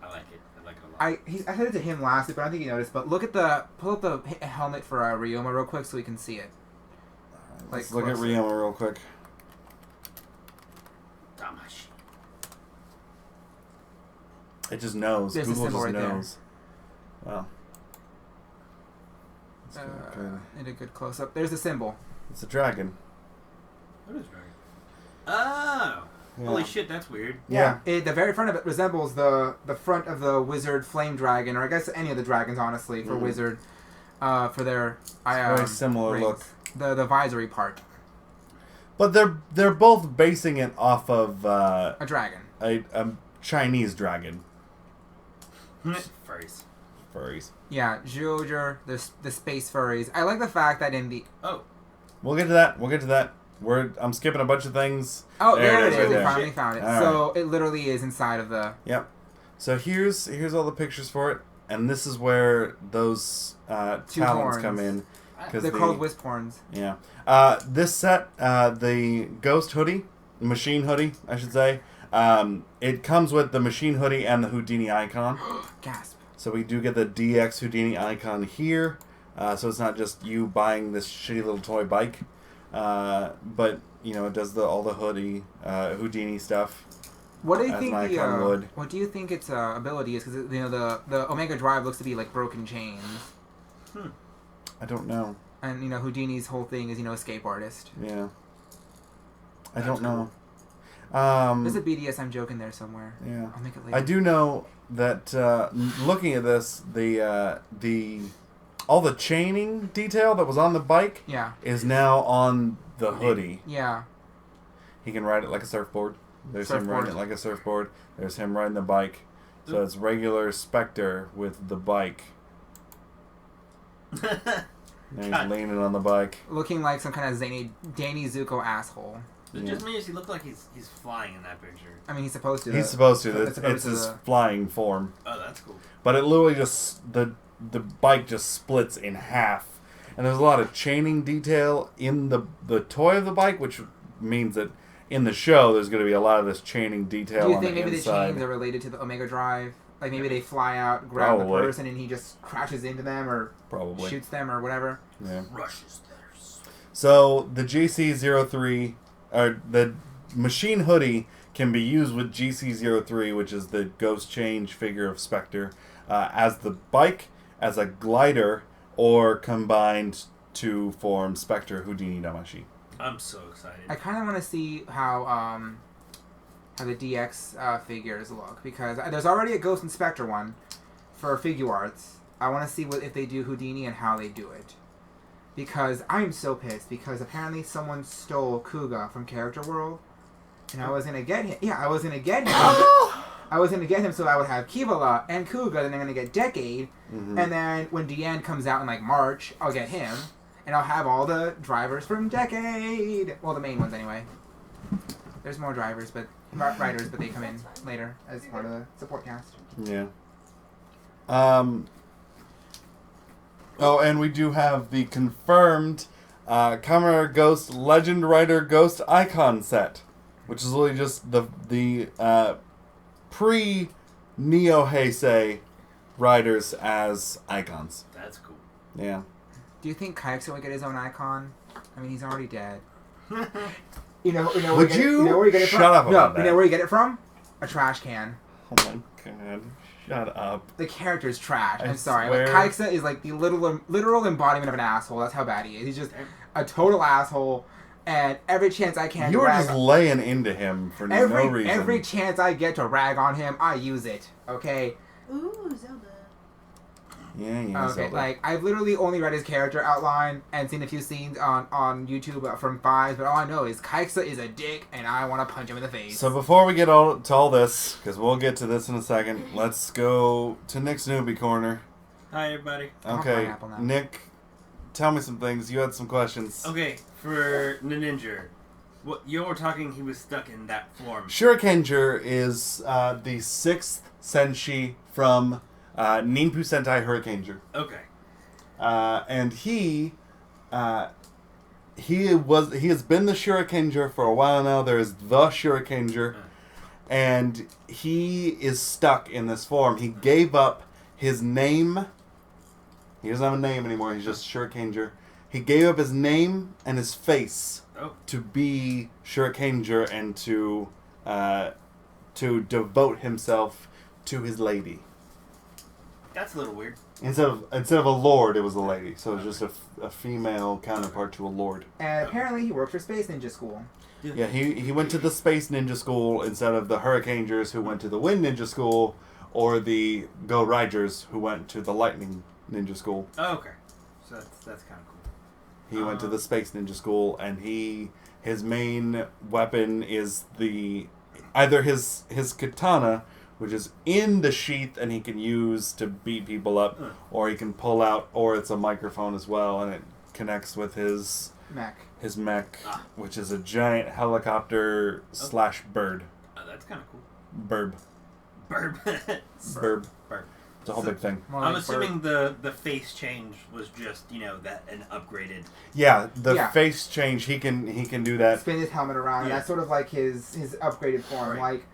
S3: I like it. I like it a lot.
S2: I said it to him last week, but I don't think he noticed. But look at pull up the helmet for Ryoma real quick so we can see it.
S1: Let's look at Ryoma real quick.
S3: Damashi.
S1: It just knows.
S2: There's a
S1: Google
S2: symbol
S1: just
S2: right there.
S1: knows. Wow. Let's go, okay.
S2: In a good close up. There's the symbol.
S1: It's a dragon.
S3: What is right? Oh!
S1: Yeah.
S3: Holy shit, that's weird.
S1: Yeah.
S2: The very front of it resembles the front of the wizard flame dragon, or I guess any of the dragons, honestly, for wizard, for their
S1: Very similar
S2: rings.
S1: look.
S2: The visory part.
S1: But they're both basing it off of
S2: A dragon.
S1: a Chinese dragon.
S3: Furries.
S1: Furries.
S2: Yeah, Zhuoger, the space furries. I like the fact that in the...
S3: Oh.
S1: We'll get to that. I'm skipping a bunch of things.
S2: Oh,
S1: There
S2: there
S1: it
S2: it
S1: is,
S2: is.
S1: right
S2: We
S1: there.
S2: finally found it.
S1: All
S2: So it literally is inside of the...
S1: Yep. So here's all the pictures for it, and this is where those
S2: Two
S1: talents
S2: horns.
S1: come in.
S2: They're called wisp horns.
S1: Yeah. This set, the Ghost hoodie, Machine hoodie, I should say. It comes with the Machine hoodie and the Houdini icon.
S2: Gasp.
S1: So we do get the DX Houdini icon here. So it's not just you buying this shitty little toy bike, but you know it does all the Houdini stuff.
S2: What do you
S1: As
S2: think
S1: an icon would.
S2: What do you think its ability is? Because the Omega Drive looks to be like broken chains,
S1: I don't know.
S2: and Houdini's whole thing is escape artist.
S1: Yeah. I don't
S3: That's
S1: know.
S2: There's a BDSM joke in there somewhere.
S1: Yeah.
S2: I'll make it later.
S1: I do know that looking at this, all the chaining detail that was on the bike
S2: Yeah.
S1: is now on the hoodie.
S2: Yeah.
S1: He can ride it like a surfboard. There's him
S2: Surfboard.
S1: riding it like a surfboard. There's him riding the bike. So it's regular Spectre with the bike. And he's
S3: God.
S1: leaning on the bike.
S2: Looking like some kind of Danny Zuko asshole.
S3: It
S1: Yeah.
S3: just means he looked like he's flying in that picture.
S2: I mean, he's supposed to.
S1: He's supposed to.
S2: that's
S1: It's
S2: supposed to
S1: his
S2: the-
S1: flying form.
S3: Oh, that's cool.
S1: But it literally just the bike just splits in half, and there's a lot of chaining detail in the toy of the bike, which means that in the show there's going to be a lot of this chaining detail.
S2: Do you
S1: on
S2: think
S1: the
S2: maybe the
S1: inside.
S2: chains are related to the Omega Drive? Like maybe they fly out, grab
S1: Probably.
S2: the person, and he just crashes into them or
S1: Probably.
S2: shoots them or whatever.
S1: Yeah.
S3: Rushes theirs.
S1: So the GC03, or the machine hoodie, can be used with GC03, which is the ghost change figure of Spectre, as the bike, as a glider, or combined to form Spectre Houdini Damashi.
S3: I'm so excited.
S2: I kind of want to see how the DX figures look, because there's already a Ghost Inspector one for Figure Arts. I want to see if they do Houdini and how they do it, because I'm so pissed because apparently someone stole Kuga from Character World, and I was gonna get him. Yeah, I was gonna get him. I was gonna get him so I would have Kivala and Kuga, then I'm gonna get Decade,
S1: Mm-hmm.
S2: and then when Deanne comes out in like March, I'll get him, and I'll have all the drivers from Decade. Well, the main ones anyway. There's more drivers, but writers, but they come in later as part of the support cast.
S1: Yeah. Oh, and we do have the confirmed Kamen Rider Ghost Legend Rider Ghost Icon set, which is really just the pre Neo Heisei riders as icons.
S3: That's cool.
S1: Yeah.
S2: Do you think Kaixo would get his own icon? I mean, he's already dead.
S1: Would
S2: where
S1: you
S2: know where you get it from?
S1: shut up
S2: No,
S1: about
S2: you
S1: that?
S2: know where you get it from? A trash can.
S1: Oh my god. Shut up.
S2: The character's trash.
S1: I
S2: I'm sorry.
S1: swear.
S2: Like, Kaixa is like the literal embodiment of an asshole. That's how bad he is. He's just a total asshole. And every chance I can
S1: You
S2: to
S1: were
S2: rag
S1: just laying into him for no reason.
S2: every chance I get to rag on him, I use it. Okay?
S4: Ooh, Zelda.
S1: Yeah,
S2: Okay,
S1: Zelda.
S2: like I've literally only read his character outline and seen a few scenes on YouTube from Fives, but all I know is Kaixa is a dick, and I want to punch him in the face.
S1: So before we get to all this, because we'll get to this in a second, let's go to Nick's Newbie Corner.
S3: Hi, everybody.
S2: want
S1: Okay,
S2: pineapple now.
S1: Nick, tell me some things. You had some questions.
S3: Okay, for Ninja, What you're talking? He was stuck in that form.
S1: Shurikenger is the 6th Senshi from Ninpu Sentai Hurricaneger.
S3: Okay.
S1: And he has been the Shurikenger for a while now. There is the Shurikenger, and he is stuck in this form. He gave up his name. He doesn't have a name anymore. He's just Shurikenger. He gave up his name and his face to be Shurikenger and to devote himself to his lady.
S3: That's a little weird.
S1: Instead of a lord, it was a lady. So it was just a female counterpart to a lord.
S2: And apparently he worked for Space Ninja School.
S1: Yeah, he went to the Space Ninja School instead of the Hurricanegers who went to the Wind Ninja School, or the Go Riders who went to the Lightning Ninja School.
S3: Oh, okay. So that's kind of cool.
S1: He went to the Space Ninja School, and his main weapon is either his katana, which is in the sheath and he can use to beat people up, or he can pull out, or it's a microphone as well, and it connects with his
S2: Mech.
S1: which is a giant helicopter / bird.
S3: Oh, that's kind of cool.
S1: Burb.
S3: Burb.
S1: Burb.
S3: Burb.
S1: It's a whole big thing.
S2: More
S3: I'm
S2: like
S3: assuming the face change was just that an upgraded.
S1: Yeah, the
S2: Yeah.
S1: face change, he can do that.
S2: spin his helmet around.
S3: Yeah.
S2: That's sort of like his upgraded form.
S3: Right.
S2: Like,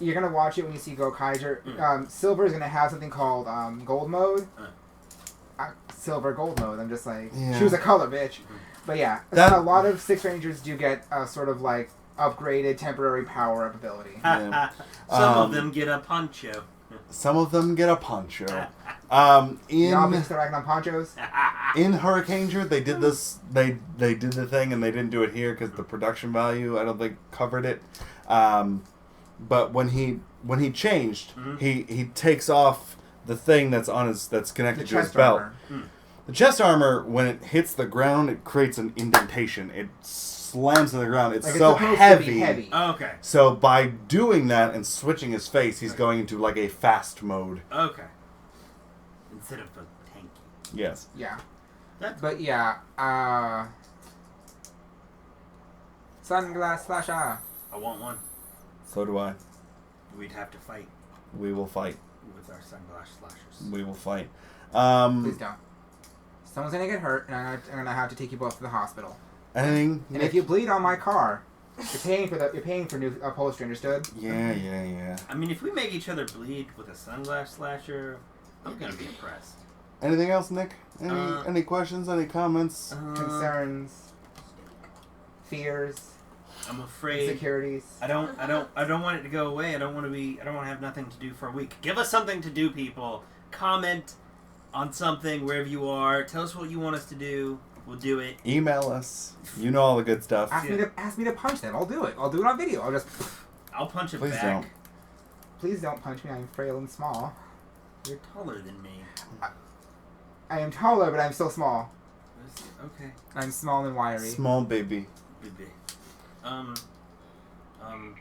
S2: you're gonna watch it when you see Gokaiger. Silver is gonna have something called gold mode. Silver gold mode. I'm just like,
S1: Yeah.
S2: choose a color, bitch. But yeah,
S1: That-
S2: a lot of Six Rangers do get sort of like upgraded temporary power up ability.
S1: Yeah.
S3: Some of them get a poncho.
S1: Some of them get a poncho.
S2: You know, Mr. Ragnar ponchos.
S1: In Hurricaneger, they did this. They did the thing, and they didn't do it here because the production value, I don't think, covered it. But when he changed, he takes off the thing that's connected to his
S2: chest
S1: belt.
S2: armor.
S1: The chest armor, when it hits the ground, it creates an indentation. It slams to the ground. It's
S2: Like,
S1: so
S2: supposed to be
S1: heavy.
S2: heavy.
S3: Oh, okay.
S1: So by doing that and switching his face, he's going into like a fast mode.
S3: Okay. Instead of a tanky.
S1: Yes.
S2: Yeah.
S3: That's
S2: But yeah, sunglass slasher.
S3: I want one.
S1: So do I.
S3: We'd have to fight
S1: We will fight.
S3: with our sunglass slashers.
S1: We will fight.
S2: Please don't. Someone's gonna get hurt, and I'm gonna have to take you both to the hospital.
S1: Anything?
S2: And if you bleed on my car, you're paying for new upholstery. Understood?
S1: Yeah.
S3: I mean, if we make each other bleed with a sunglass slasher, I'm gonna be impressed.
S1: Anything else, Nick? Any questions? Any comments?
S2: Concerns, fears,
S3: I'm afraid.
S2: insecurities.
S3: I don't want it to go away. I don't want to have nothing to do for a week. Give us something to do, people. Comment on something wherever you are. Tell us what you want us to do. We'll do it.
S1: Email us. You know all the good stuff.
S2: Ask me to punch them. I'll do it. I'll do it on video.
S3: I'll punch it
S1: Please
S3: back.
S1: don't.
S2: Please don't punch me. I'm frail and small.
S3: You're taller than me.
S2: I am taller, but I'm still small.
S3: Okay.
S2: I'm small and wiry.
S1: Small baby.
S3: Baby.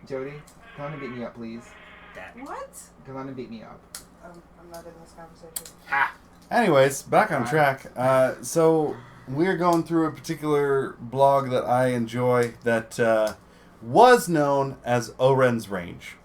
S2: Jody, come on and beat me up, please.
S3: That.
S4: What?
S2: Come on and beat me up.
S4: I'm not in this conversation.
S1: Anyways, back on track. So we're going through a particular blog that I enjoy that was known as Oren's Range.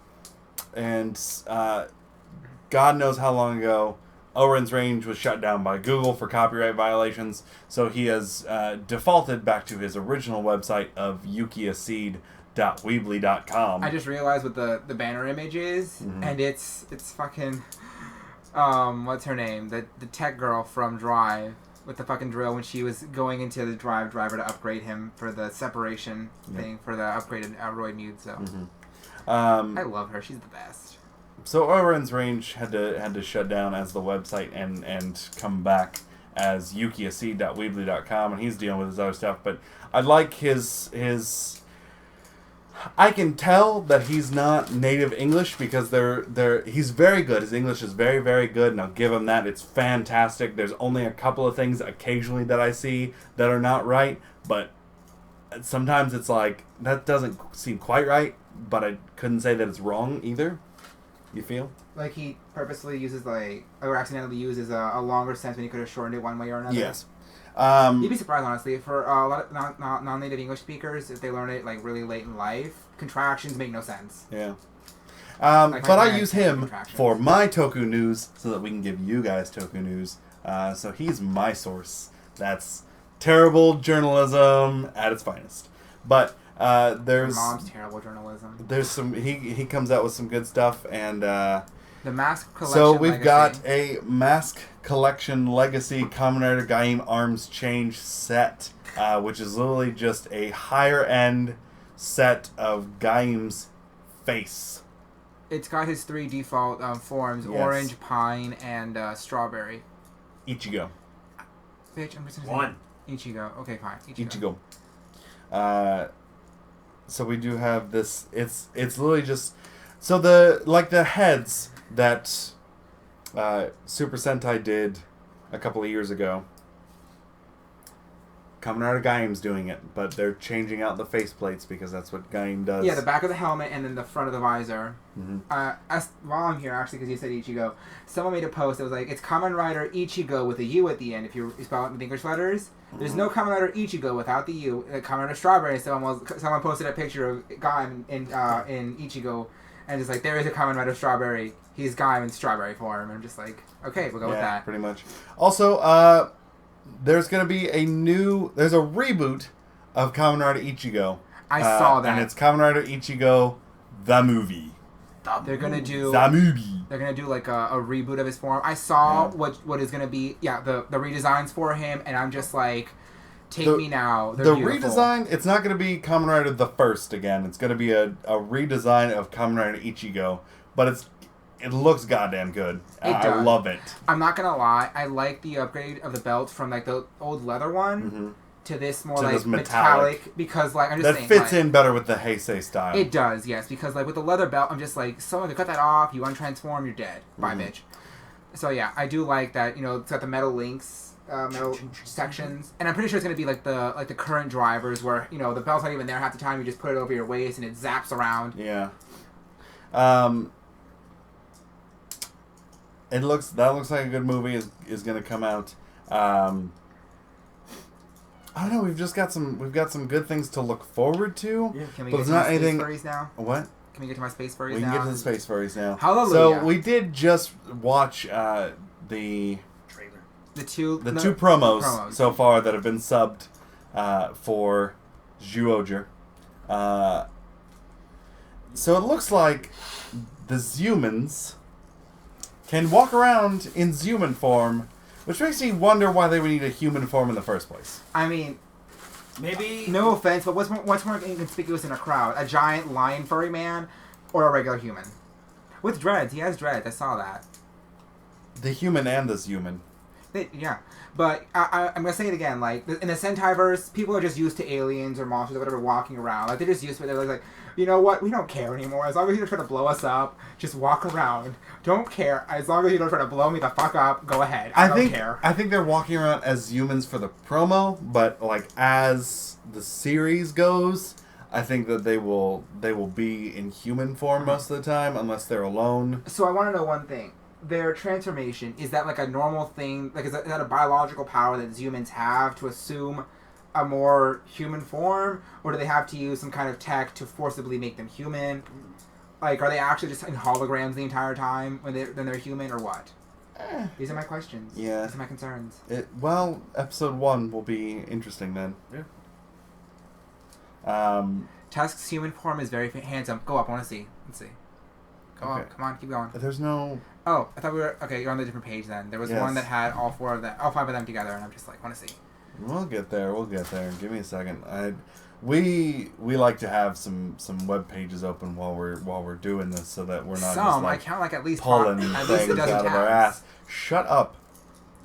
S1: And God knows how long ago, Oren's Range was shut down by Google for copyright violations. So he has defaulted back to his original website of yukiaseed.weebly.com.
S2: I just realized what the banner image is, and it's fucking what's her name? The tech girl from Drive with the fucking drill when she was going into the Drive driver to upgrade him for the separation thing for the upgraded Roy Mute. So I love her. She's the best.
S1: So Oren's Range had to shut down as the website and come back as yukiaseed.weebly.com, and he's dealing with his other stuff. But I like his. I can tell that he's not native English because he's very good. His English is very, very good, and I'll give him that. It's fantastic. There's only a couple of things occasionally that I see that are not right, but sometimes it's like, that doesn't seem quite right, but I couldn't say that it's wrong either. You feel?
S2: Like he purposely uses or accidentally uses a longer sentence when he could have shortened it one way or another.
S1: Yes.
S2: You'd be surprised, honestly, for a lot of non-native English speakers, if they learn it like really late in life, contractions make no sense.
S1: Yeah.
S2: Like
S1: But
S2: my
S1: I
S2: parents
S1: use
S2: hate
S1: him
S2: contractions.
S1: for my Toku news so that we can give you guys Toku news. So he's my source. That's terrible journalism at its finest. But
S2: Your
S1: there's
S2: mom's terrible journalism.
S1: there's some he comes out with some good stuff, and
S2: The Mask Collection.
S1: so we've
S2: Legacy.
S1: got a Mask Collection Legacy Kamen Rider Gaim Arms Change set, which is literally just a higher end set of Gaim's face.
S2: It's got his 3 default forms:
S1: Yes.
S2: orange, pine, and strawberry.
S1: Ichigo.
S2: Bitch, I'm just gonna say
S3: One.
S2: Ichigo. Okay, fine. Ichigo.
S1: Ichigo. So we do have this. It's literally just so the heads that Super Sentai did a couple of years ago. Kamen Rider Gaim's doing it, but they're changing out the faceplates because that's what Gaim does.
S2: Yeah, the back of the helmet and then the front of the visor.
S1: Mhm.
S2: While I'm here, actually, because you said Ichigo, someone made a post that was like, it's Kamen Rider Ichigo with a U at the end if you spell it with English letters. There's no Kamen Rider Ichigo without the U. Kamen Rider Strawberry, someone posted a picture of Gaim in Ichigo, and just like, there is a Kamen Rider Strawberry. He's Gaim in Strawberry form. And I'm just like, okay, we'll go with that.
S1: Pretty much. Also, there's going to be there's a reboot of Kamen Rider Ichigo.
S2: I saw that.
S1: And it's Kamen Rider Ichigo, the movie.
S2: They're gonna do.
S1: The movie.
S2: They're gonna do like a reboot of his form. I saw what is gonna be the redesigns for him, and I'm just like, take me now. They're
S1: The
S2: beautiful.
S1: redesign, it's not going to be Kamen Rider the First again. It's going to be a redesign of Kamen Rider Ichigo, but it looks goddamn good. I
S2: does.
S1: love it.
S2: I'm not gonna lie. I like the upgrade of the belt from like the old leather one
S1: Mm-hmm.
S2: to this more
S1: To
S2: like
S1: this metallic.
S2: because like I'm just
S1: That
S2: saying
S1: fits
S2: like,
S1: in better with the Heisei style.
S2: It does, yes, because like with the leather belt, I'm just like, someone could cut that off. You untransform, you're dead. Bye,
S1: Mhm.
S2: bitch. So yeah, I do like that. You know, it's got the metal links, metal sections, and I'm pretty sure it's gonna be like the current drivers where the belt's not even there half the time. You just put it over your waist and it zaps around.
S1: Yeah. That looks like a good movie is going to come out. I don't know. We've got some good things to look forward to.
S3: Yeah.
S2: Can we
S1: But
S2: get
S1: it's
S2: to
S1: not
S2: my
S1: anything.
S2: space furries now?
S1: What?
S2: Can we get to my space furries
S1: We
S2: now?
S1: can get to the space furries now.
S2: Hallelujah.
S1: So we did just watch the
S3: Trailer.
S2: The two
S1: promos so far that have been subbed for Zyuohger. So it looks like the Zumans can walk around in Zuman form, which makes me wonder why they would need a human form in the first place.
S2: I mean,
S3: Maybe.
S2: no offense, but what's more inconspicuous in a crowd? A giant lion furry man or a regular human? With dreads. He has dreads. I saw that.
S1: The human and the Zuman.
S2: Yeah. But I'm going to say it again. Like, in the Sentaiverse, people are just used to aliens or monsters or whatever walking around. Like, they're just used to it. They're like, you know what? We don't care anymore. As long as you don't try to blow us up, just walk around. Don't care. As long as you don't try to blow me the fuck up, go ahead. I don't care.
S1: I think they're walking around as humans for the promo, but like as the series goes, I think that they will be in human form most of the time, unless they're alone.
S2: So I want to know one thing. Their transformation, is that like a normal thing? Like, is that a biological power that humans have to assume a more human form? Or do they have to use some kind of tech to forcibly make them human? Like, are they actually just in holograms the entire time when they're human, or what? These are my questions.
S1: Yeah.
S2: These are my concerns.
S1: Well, episode 1 will be interesting then. Yeah.
S2: Tusk's human form is very handsome. Go up, I want to see. Let's see. Go
S1: Okay.
S2: up, come on, keep going.
S1: There's no...
S2: Oh, I thought we were... Okay, you're on the different page then. There was
S1: Yes.
S2: one that had all 5 of them together, and I'm just like, want to see.
S1: We'll get there. Give me a second. We like to have some web pages open while we're doing this, so that we're not just
S2: I
S1: like
S2: count like at least
S1: pulling
S2: at least a
S1: things
S2: dozen
S1: out of our
S2: tabs.
S1: ass. Shut up,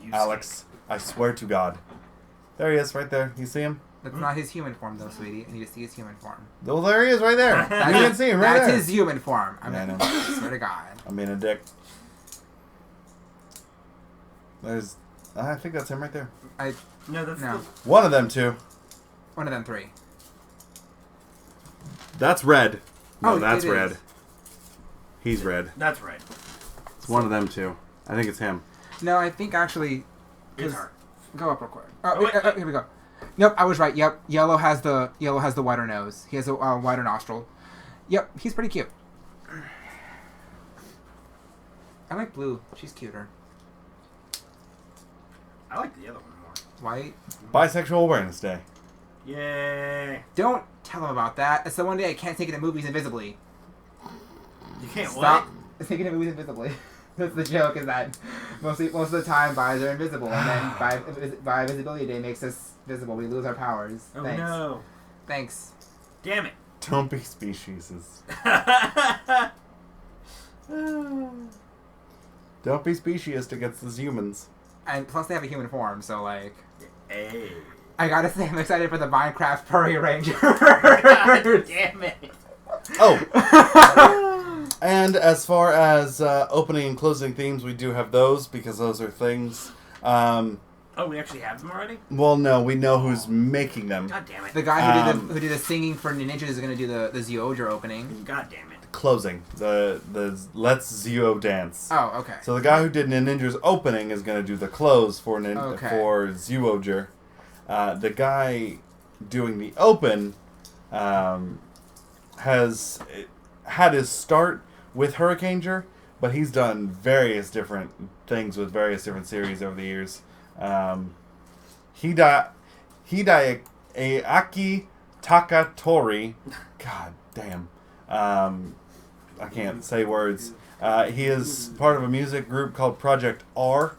S3: You
S1: Alex. I swear to God. There he is, right there. You see him?
S2: That's not his human form, though, sweetie. I need to see his human form.
S1: Oh, there he is, right there. You can see him right
S2: That's
S1: there.
S2: his human form. I
S1: Yeah, I
S2: mean,
S1: know.
S2: I swear to God.
S1: I'm being a dick. I think that's him right there.
S3: No, that's
S2: No.
S1: One of them two.
S2: One of them 3.
S1: That's red. No,
S2: Oh,
S1: that's
S2: it is.
S1: red. He's red.
S3: That's right.
S1: It's one of them two. I think it's him.
S2: No, I think actually...
S3: It's
S2: 'cause
S3: hard.
S2: Go up real quick. Oh, here we go. Nope, I was right. Yep, yellow has the wider nose. He has a wider nostril. Yep, he's pretty cute. I like blue. She's cuter.
S3: I like the other one more.
S2: White.
S1: Bisexual Awareness Day.
S3: Yay!
S2: Don't tell him about that. It's the one day I can't take it to movies invisibly.
S3: You can't
S2: Stop taking it to movies invisibly. That's the joke. Is that most of the time buys are invisible, and then by Visibility Day makes us visible. We lose our powers.
S3: Oh
S2: Thanks.
S3: no!
S2: Thanks.
S3: Damn it!
S1: Don't be specieses. Don't be speciest against the humans.
S2: And plus, they have a human form, so like.
S3: Hey.
S2: I gotta say, I'm excited for the Minecraft Furry Ranger.
S3: Damn it!
S1: Oh! And as far as opening and closing themes, we do have those because those are things.
S3: Oh, we actually have them already?
S1: Well, no, we know who's making them.
S3: God damn it.
S2: The guy who did the singing for Ninja is gonna do the Zyuohger opening.
S3: God damn it.
S1: Closing. The Let's Zio dance.
S2: Oh, okay.
S1: So the guy who did Ninja's opening is going to do the close for for Zyuohger. The guy doing the open has had his start with Hurricaneger, but he's done various different things with various different series over the years. Hideaki Takatori. God damn. I can't say words. He is part of a music group called Project R.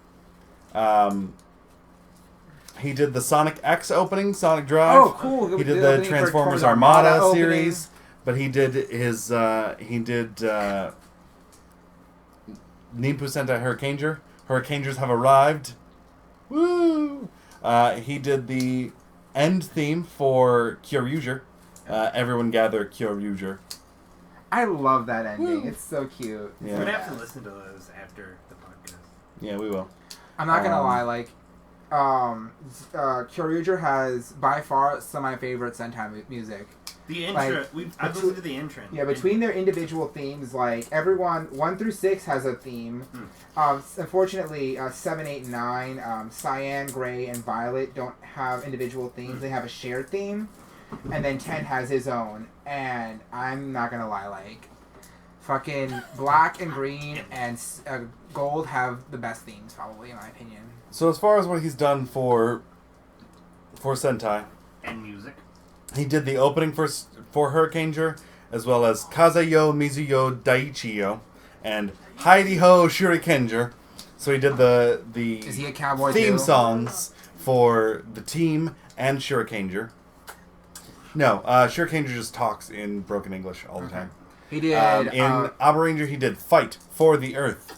S1: He did the Sonic X opening, Sonic Drive.
S2: Oh, cool.
S1: He did the Transformers Armada series, but he did his Ninpu Sentai Hurricaneger. Hurricanegers have arrived. Woo! He did the end theme for Kyoryuger. Everyone gather Kyoryuger.
S2: I love that ending.
S1: Woo.
S2: It's so cute.
S1: Yeah.
S3: We'd have to listen to those after the podcast.
S1: Yeah, we will.
S2: I'm not gonna lie, like, Kyoryuger has by far some of my favorite Sentai music.
S3: The intro,
S2: Like,
S3: I've listened to the intro.
S2: Yeah, between their individual themes, like everyone 1 through 6 has a theme. Unfortunately, 7, 8, and 9, Cyan, Gray, and Violet don't have individual themes. They have a shared theme, and then 10 has his own. And I'm not gonna lie, like, fucking Black and Green and Gold have the best themes, probably in my opinion.
S1: So as far as what he's done for Sentai,
S3: And music.
S1: he did the opening for Hurricaneger, as well as Kazeyo Mizuyo Daiichiyo, and Heidi Ho Shurikenger. So he did the
S2: Is he a cowboy
S1: theme
S2: too?
S1: songs for the team and Shurikenger. No, Shurikenger just talks in broken English all the time.
S2: He did.
S1: In Abaranger, he did Fight for the Earth.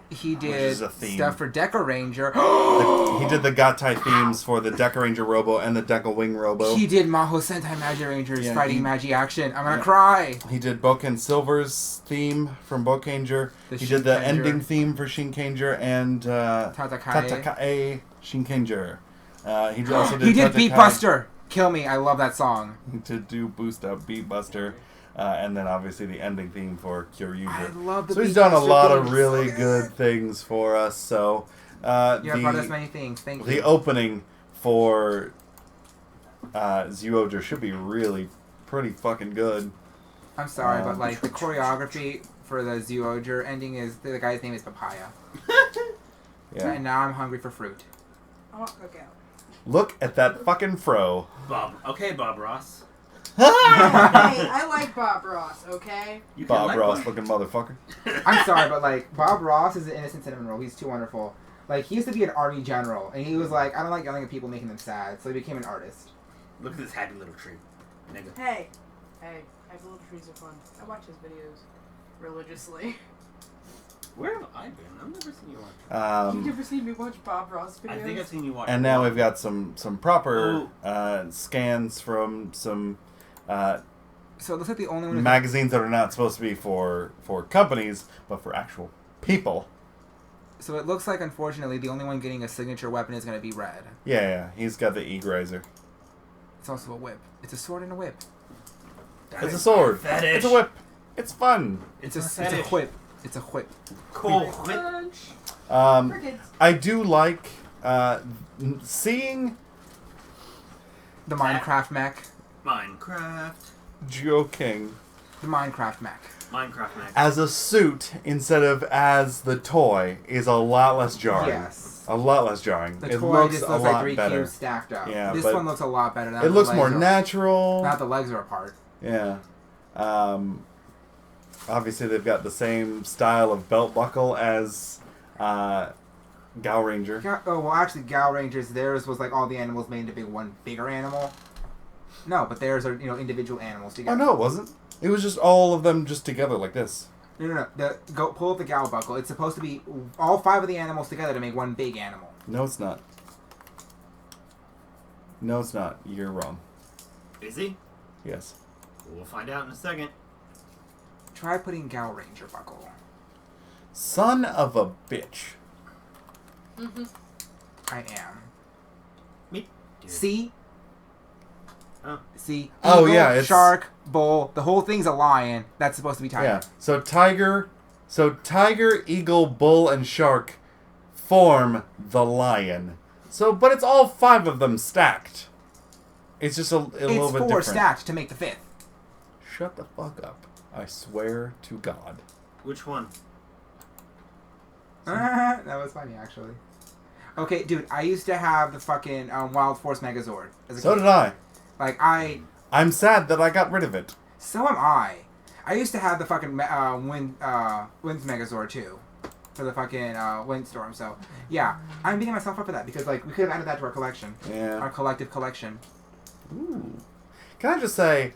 S2: He
S1: Which
S2: did
S1: is a theme.
S2: stuff for Deca Ranger.
S1: He did the Gatai themes for the Deca Ranger Robo and the Deca Wing Robo.
S2: He did Maho Sentai Magi Rangers
S1: Yeah,
S2: fighting
S1: he-
S2: Magi Action. I'm gonna
S1: Yeah.
S2: cry.
S1: He did Boken Silver's theme from Bokanger.
S2: The
S1: He did the
S2: Shinkanger.
S1: ending theme for Shinkanger and
S2: Tatakae.
S1: Tatakae Shinkanger. He also did
S2: He did
S1: Tatakae.
S2: Beat Buster. Kill me. I love that song.
S1: To do Boost Up Beat Buster. And then obviously the ending theme for
S2: I
S1: Kyoryuger.
S2: love the
S1: So he's
S2: Beat
S1: done a
S2: Buster
S1: lot of
S2: theme.
S1: really good things for us. So
S2: You have brought us
S1: the
S2: many things. Thank
S1: the
S2: you.
S1: opening for Zyuohger should be really pretty fucking good.
S2: I'm sorry, but like the choreography for the Zyuohger ending is the guy's name is Papaya.
S1: Yeah.
S2: And now I'm hungry for fruit.
S4: Oh, okay.
S1: Look at that fucking fro.
S3: Bob. Okay, Bob Ross.
S4: Hey, I like Bob Ross, okay?
S3: You can
S1: Bob
S3: like
S1: Ross
S3: one.
S1: looking motherfucker.
S2: I'm sorry, but like Bob Ross is an innocent cinnamon roll. He's too wonderful. Like he used to be an army general, and he was like, I don't like yelling at people, making them sad, so he became an artist.
S3: Look at this happy little tree. Nigga.
S4: Hey, happy little trees are fun. I watch his videos religiously.
S3: Where have I been? I've never seen you watch.
S4: You've never seen me watch Bob Ross videos?
S3: I think I've seen you watch.
S1: And now we've got some proper
S3: Ooh.
S1: scans from some
S2: So it looks like the only one. Who's
S1: magazines that are not supposed to be for companies, but for actual people.
S2: So it looks like, unfortunately, the only one getting a signature weapon is going to be red.
S1: Yeah, he's got the Eagrizer.
S2: It's also a whip. It's a sword and a whip.
S1: It's a sword.
S3: Fetish.
S1: It's a whip. It's fun.
S2: It's a
S3: fetish.
S2: whip. It's a whip.
S3: Cool.
S4: Crunch.
S1: Um,
S4: For kids.
S1: I do like seeing
S2: The Minecraft mech.
S3: Minecraft.
S1: Joe King
S2: The Minecraft mech.
S3: Minecraft Mac.
S1: as a suit instead of as the toy is a lot less jarring.
S2: Yes.
S1: A lot less jarring.
S2: The
S1: It
S2: toy
S1: looks
S2: just
S1: a
S2: looks like
S1: lot
S2: 3
S1: better.
S2: cubes stacked up.
S1: Yeah,
S2: This
S1: but
S2: one looks a lot better. Now
S1: It
S2: the
S1: looks
S2: legs
S1: more
S2: are-
S1: natural.
S2: Now the legs are apart.
S1: Yeah. Obviously, they've got the same style of belt buckle as Gal Ranger.
S2: Well, actually, Gal Rangers, theirs was like all the animals made into one bigger animal. No, but theirs are, individual animals
S1: Oh,
S2: together.
S1: no, it wasn't. It was just all of them just together like this.
S2: No. Go pull up the Gal buckle. It's supposed to be all 5 of the animals together to make one big animal.
S1: No, it's not. No, it's not. You're wrong.
S3: Is he?
S1: Yes.
S3: We'll find out in a second.
S2: Try putting Gal Ranger buckle.
S1: Son of a bitch.
S4: Mm-hmm.
S2: I am.
S3: Me. Dude.
S2: See?
S3: Oh.
S2: See?
S1: Oh,
S2: Eagle,
S1: yeah, it's-
S2: shark, bull. The whole thing's a lion. That's supposed to be tiger.
S1: Yeah. So tiger, eagle, bull, and shark form the lion. But it's all 5 of them stacked. It's just a little
S2: It's
S1: bit
S2: 4
S1: different.
S2: stacked to make the 5th.
S1: Shut the fuck up. I swear to God.
S3: Which one?
S2: That was funny, actually. Okay, dude, I used to have the fucking Wild Force Megazord. As a
S1: So
S2: kid.
S1: did I.
S2: I'm
S1: sad that I got rid of it.
S2: So am I. I used to have the fucking Wind Megazord too, for the fucking Windstorm. So yeah, I'm beating myself up for that because we could have added that to our collection,
S1: Yeah.
S2: our collective collection.
S1: Ooh. Can I just say,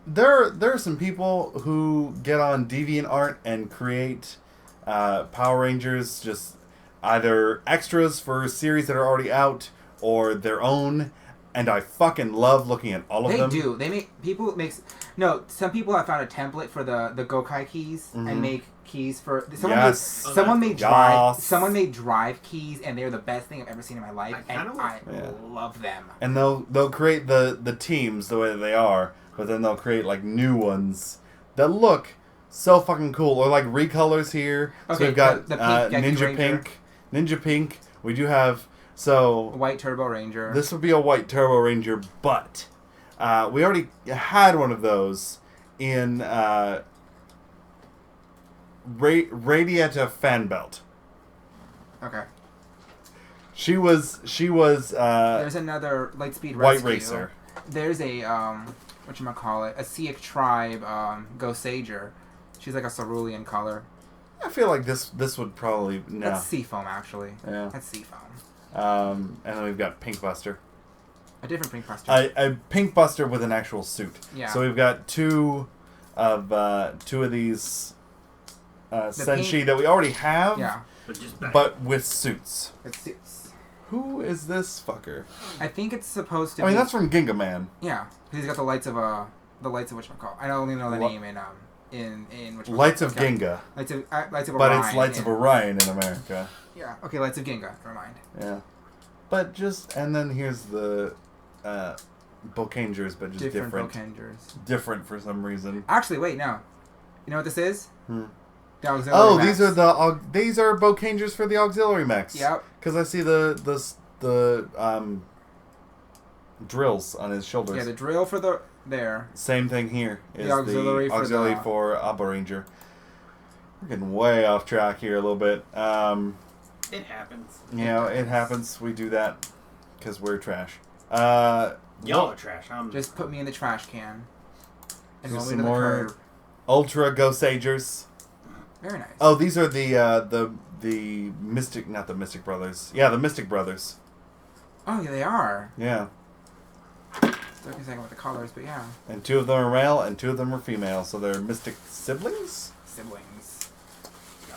S1: there are some people who get on DeviantArt and create Power Rangers, just either extras for series that are already out or their own, and I fucking love looking at all of them.
S2: They do. They make people makes no. Some people have found a template for the Gokai keys and make keys for someone.
S1: Yes.
S2: Made, someone made
S1: Yes.
S2: drive. Someone made drive keys, and they're the best thing I've ever seen in my life,
S3: I
S2: and
S3: kinda
S2: I
S1: Yeah.
S2: love them.
S1: And they'll create the teams the way that they are, but then they'll create new ones that look so fucking cool. Or recolors here. So
S2: Okay,
S1: we've got
S2: the pink Geki
S1: Ninja
S2: Ranger.
S1: Pink. Ninja Pink. We do have
S2: White Turbo Ranger.
S1: this would be a white Turbo Ranger, but we already had one of those in Radiata Fanbelt.
S2: Okay.
S1: She was
S2: There's another Lightspeed
S1: White
S2: Rescue.
S1: Racer.
S2: There's a whatchamacallit, a Siak Tribe Gosager. She's like a cerulean color.
S1: I feel like this would probably no.
S2: That's Seafoam actually.
S1: Yeah.
S2: That's Seafoam.
S1: And then we've got Pink Buster.
S2: A different Pink Buster.
S1: A Pink Buster with an actual suit.
S2: Yeah.
S1: So we've got two of these Senshi
S2: pink-
S1: that we already have,
S2: Yeah.
S3: But just back.
S1: but with suits.
S2: It's suits.
S1: Who is this fucker?
S2: I think it's supposed to
S1: I mean,
S2: be
S1: that's from Ginga Man.
S2: yeah. 'Cause he's got the lights of whatchamacallit. I only know the
S1: Lo-
S2: name in whatchamacallit.
S1: Lights of
S2: Okay.
S1: Ginga.
S2: Lights of
S1: But
S2: Orion.
S1: it's Lights of Orion in America.
S2: Yeah. Okay, Lights of Ginga. Never mind.
S1: Yeah. But and then here's the Bokangers, but just different.
S2: Bokangers.
S1: Different for some reason.
S2: Actually, wait, no. You know what this is?
S1: Hmm.
S2: The auxiliary
S1: Oh,
S2: mechs.
S1: these are Bokangers for the auxiliary mechs.
S2: Yep.
S1: Because I see the drills on his shoulders.
S2: Yeah, the drill for the there.
S1: Same thing here. Is
S2: The auxiliary for the-
S1: for Abba Ranger. We're getting way off track here a little bit.
S3: It happens.
S1: It happens. We do that because we're trash.
S3: Y'all are trash.
S2: Just put me in the trash can. And
S1: There's
S2: roll me
S1: some
S2: to the
S1: more
S2: curb.
S1: Ultra Gosagers.
S2: Very nice.
S1: Oh, these are the Mystic, not the Mystic Brothers. Yeah, the Mystic Brothers.
S2: Oh, yeah, they are.
S1: Yeah.
S2: Took me a second with the colors, but yeah.
S1: And 2 of them are male and 2 of them are female, so they're Mystic siblings,
S2: Siblings.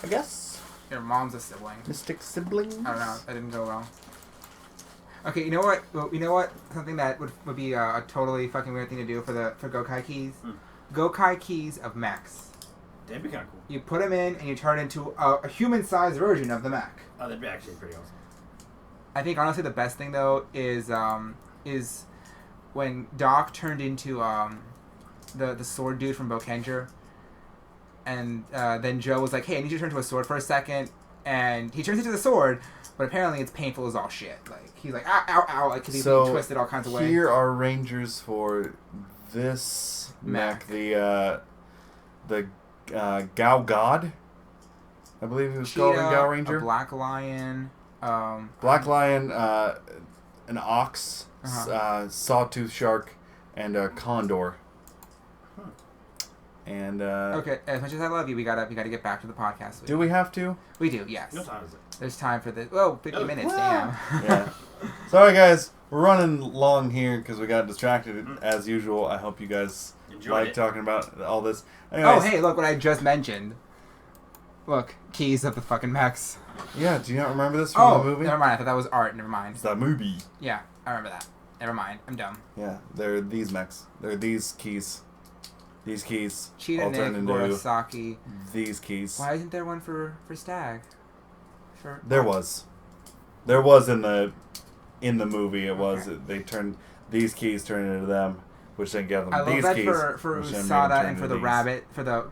S1: I guess.
S2: Your mom's a sibling.
S1: Mystic siblings.
S2: I don't know. That didn't go well. Okay, you know what? Well, you know what? Something that would be a totally fucking weird thing to do for Gokai keys. Gokai keys of mechs.
S3: That'd be kind of cool.
S2: You put them in and you turn into a human-sized version of the mech.
S3: Oh, that'd be actually pretty awesome.
S2: I think honestly the best thing though is when Doc turned into the sword dude from Bokenger, and then Joe was like, "Hey, I need you to turn to a sword for a second," and he turns into the sword, but apparently it's painful as all shit. Like he's like ow ow ow, like because he's being twisted all kinds of ways.
S1: Here are Rangers for this mech. The Gao God, I believe he was called in Gao Ranger.
S2: A Black Lion.
S1: Black Lion, an ox, sawtooth shark, and a condor. And
S2: okay, as much as I love you, we gotta get back to the podcast.
S1: Do we have to?
S2: We do, yes.
S3: No time is it?
S2: There's time for this. Oh, 50 minutes, damn.
S1: Yeah. Sorry, guys. We're running long here because we got distracted as usual. I hope you guys like talking about all this. Anyways,
S2: oh, hey, look what I just mentioned. Look, keys of the fucking mechs.
S1: Yeah, do you not remember this from the movie?
S2: Never mind. I thought that was art. Never mind.
S1: It's that movie.
S2: Yeah, I remember that. Never mind. I'm dumb.
S1: Yeah, they're these mechs. They're these keys. These keys.
S2: Cheetah
S1: all
S2: Nick,
S1: turned into
S2: Gorosaki.
S1: these keys.
S2: Why isn't there one for Stag?
S1: There was. There was in the movie. It was. They turned these keys turned into them, which then gave them
S2: I
S1: these
S2: love that
S1: keys.
S2: for
S1: which then
S2: Usada
S1: turned
S2: and for
S1: into
S2: the
S1: these.
S2: rabbit, for the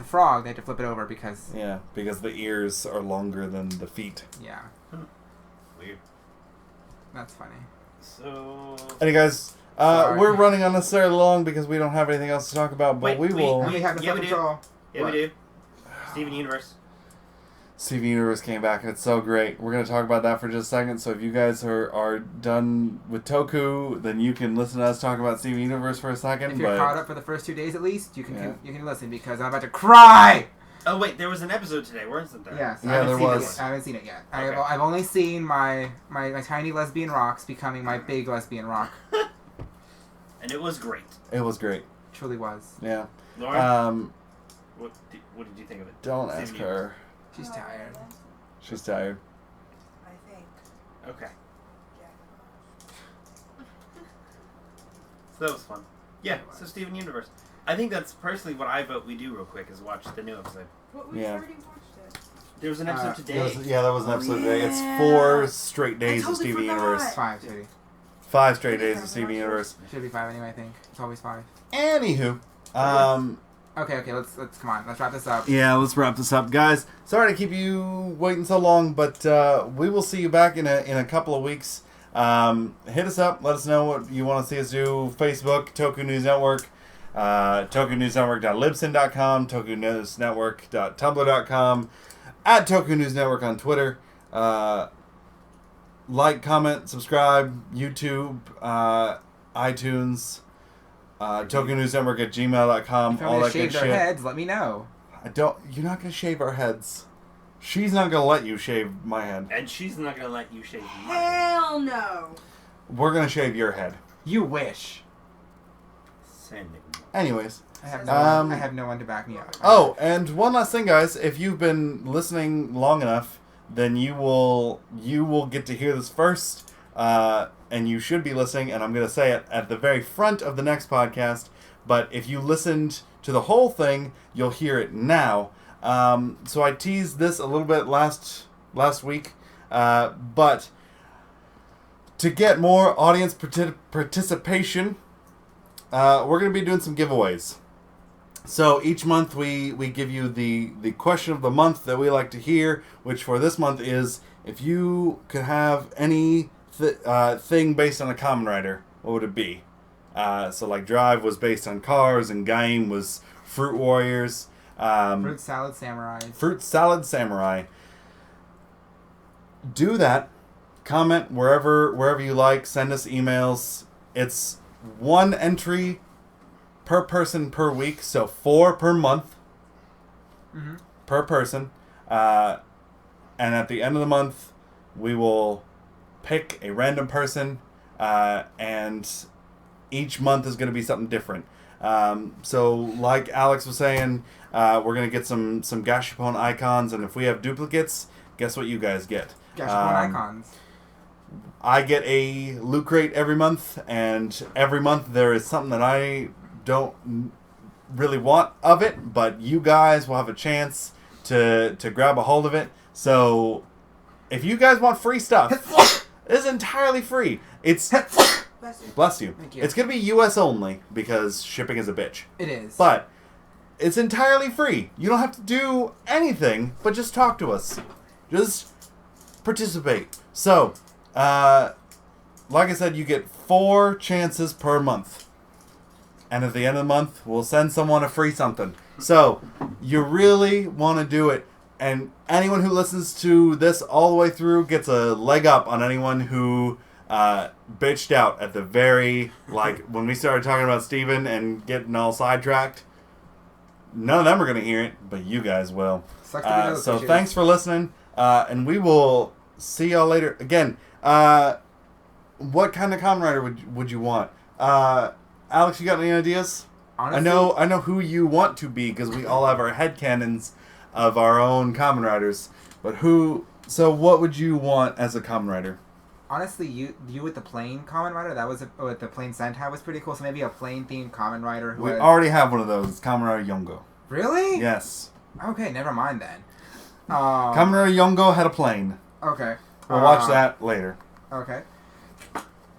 S2: frog. They had to flip it over because
S1: Yeah, because the ears are longer than the feet.
S2: yeah,
S3: Weird.
S2: that's funny.
S3: So.
S1: Anyway, guys,
S2: Sorry.
S1: we're running unnecessarily long because we don't have anything else to talk about. But
S3: Wait,
S1: we will.
S2: Let me have the
S3: Yeah, we do.
S2: self-control.
S3: Yeah,
S2: What?
S3: we do. Steven Universe.
S1: Steven Universe came back and it's so great. We're going to talk about that for just a second. So if you guys are done with Toku, then you can listen to us talk about Steven Universe for a second.
S2: If you're
S1: but
S2: caught up for the first 2 days at least, you can
S1: Yeah.
S2: you can listen because I'm about to cry.
S3: Oh wait, there was an episode today, wasn't there?
S2: Yes,
S1: Yeah,
S2: I haven't
S1: there
S2: seen
S1: was.
S2: It yet. I haven't seen it yet.
S3: Okay.
S2: I've only seen my tiny lesbian rocks becoming my big lesbian rock.
S3: And it was great.
S1: it was great.
S2: Truly was.
S1: Yeah.
S3: Lauren, what did you think of it?
S1: Don't
S3: Steven
S1: ask
S3: Universe.
S1: her.
S2: She's tired.
S1: She's tired.
S4: I think.
S3: Okay,
S4: Yeah.
S3: so that was fun. Yeah, so Steven Universe. I think that's personally what I vote we do real quick is watch the new episode.
S4: What we
S1: Yeah.
S4: already watched it.
S3: There was an episode today.
S1: That was an episode today. It's
S4: yeah.
S1: 4 straight days
S4: I
S1: of
S4: totally
S1: Steven
S4: forgot.
S1: Universe.
S2: 5, sweetie.
S1: 5 straight days of Steven Universe.
S2: Should be 5 anyway. I think it's always 5.
S1: Anywho,
S2: Okay. Let's come on. Let's wrap this up.
S1: yeah, let's wrap this up, guys. Sorry to keep you waiting so long, but we will see you back in a couple of weeks. Hit us up. Let us know what you want to see us do. Facebook, Toku News Network, TokuNewsNetwork.libsyn.com, TokuNewsNetwork.tumblr.com, at Toku News Network on Twitter. Like, comment, subscribe, YouTube, iTunes, Toku News Network at gmail.com,
S2: If you
S1: all
S2: want
S1: that
S2: to
S1: good
S2: shave their
S1: shit.
S2: heads, let me know.
S1: You're not gonna shave our heads. She's not gonna let you shave my head.
S3: And she's not gonna let you shave my
S4: Hell no.
S1: We're gonna shave your head.
S2: You wish.
S3: Sending.
S1: Anyways.
S2: I have no one to back me up.
S1: Oh, and one last thing, guys. If you've been listening long enough, then you will get to hear this first. And you should be listening, and I'm going to say it at the very front of the next podcast. But if you listened to the whole thing, you'll hear it now. So I teased this a little bit last week. But to get more audience participation, we're going to be doing some giveaways. So each month we give you the question of the month that we like to hear, which for this month is, if you could have any thing based on a Kamen Rider, what would it be? So like Drive was based on cars, and Gaim was Fruit Warriors.
S2: Fruit Salad Samurai.
S1: Fruit Salad Samurai. Do that. Comment wherever you like. Send us emails. It's 1 entry per person per week, so 4 per month per person. And at the end of the month, we will pick a random person, and each month is going to be something different. So like Alex was saying, we're going to get some Gashapon icons, and if we have duplicates, guess what you guys get?
S2: Gashapon icons.
S1: I get a loot crate every month, and every month there is something that I don't really want of it, but you guys will have a chance to grab a hold of it. So if you guys want free stuff, it's entirely free. It's
S4: Bless you.
S1: bless you.
S2: Thank you.
S1: It's gonna be U.S. only because shipping is a bitch.
S2: It is.
S1: But It's entirely free. You don't have to do anything, but just talk to us. Just participate. So, like I said, you get 4 chances per month. And at the end of the month, we'll send someone a free something. So, you really want to do it. And anyone who listens to this all the way through gets a leg up on anyone who bitched out at the very, like, when we started talking about Steven and getting all sidetracked. None of them are going to hear it, but you guys will.
S2: Sucks to be those
S1: So
S2: bitches.
S1: thanks for listening, and we will see y'all later. Again, what kind of Kamen Rider would you want? Alex, you got any ideas?
S2: Honestly,
S1: I know who you want to be, because we all have our headcanons of our own Kamen Riders. But so what would you want as a Kamen Rider?
S2: Honestly, you with the plane Kamen Rider, that was with the plane Sentai was pretty cool. So maybe a plane themed Kamen Rider.
S1: We already have one of those. It's Kamen Rider Yongo.
S2: Really?
S1: Yes.
S2: Okay, never mind then.
S1: Kamen Rider Yongo had a plane.
S2: Okay.
S1: We'll watch that later.
S2: Okay.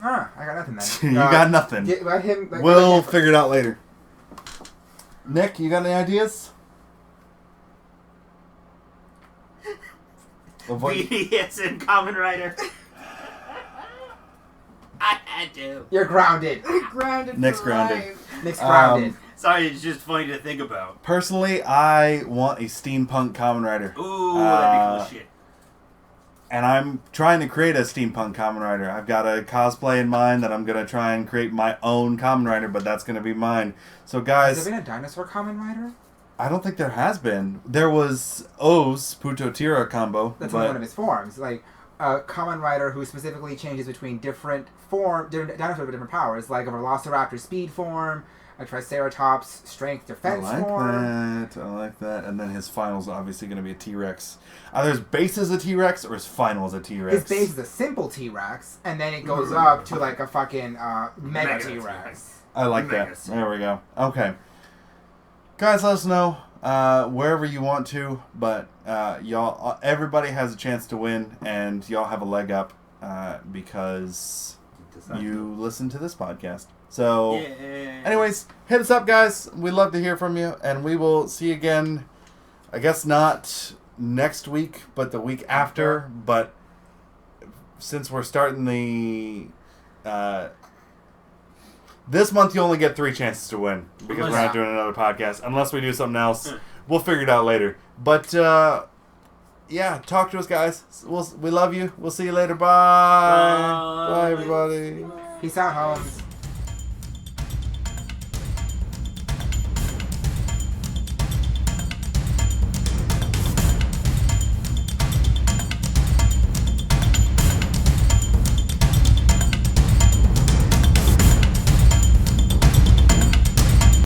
S2: I got nothing then.
S1: You got nothing.
S2: Let him.
S1: We'll figure it out later. Nick, you got any ideas? Of what-
S3: BDS and Kamen Rider. I had to.
S2: You're grounded.
S4: Grounded.
S1: Nick's
S4: for
S1: grounded.
S4: life.
S2: Nick's grounded.
S3: Sorry, it's just funny to think about.
S1: Personally, I want a steampunk Kamen Rider.
S3: Ooh, that'd be cool as shit.
S1: And I'm trying to create a steampunk Kamen Rider. I've got a cosplay in mind that I'm going to try and create my own Kamen Rider, but that's going to be mine. So guys,
S2: Has there been a dinosaur Kamen Rider?
S1: I don't think there has been. There was O's Putotira combo.
S2: That's
S1: but
S2: one of his forms. Like a Kamen Rider who specifically changes between different dinosaurs with different powers, like a Velociraptor speed form, a Triceratops strength
S1: I
S2: defense
S1: like
S2: form.
S1: that. I like that. And then his final's obviously going to be a T-Rex. Either his base is a T-Rex or his final is a T-Rex.
S2: His base is a simple T-Rex, and then it goes up to like a fucking mega
S3: Mega
S2: T-Rex.
S1: I like that.
S3: Megas.
S1: There we go. Okay. Guys, let us know wherever you want to, but y'all, everybody has a chance to win, and y'all have a leg up because you listen to this podcast. So, anyways, hit us up, guys. We'd love to hear from you, and we will see you again, I guess not next week, but the week after. But since we're starting the... this month you only get 3 chances to win because we're not doing another podcast unless we do something else. We'll figure it out later. But yeah, talk to us, guys. We love you. We'll see you later. Bye. Bye, everybody.
S2: Peace out, homes.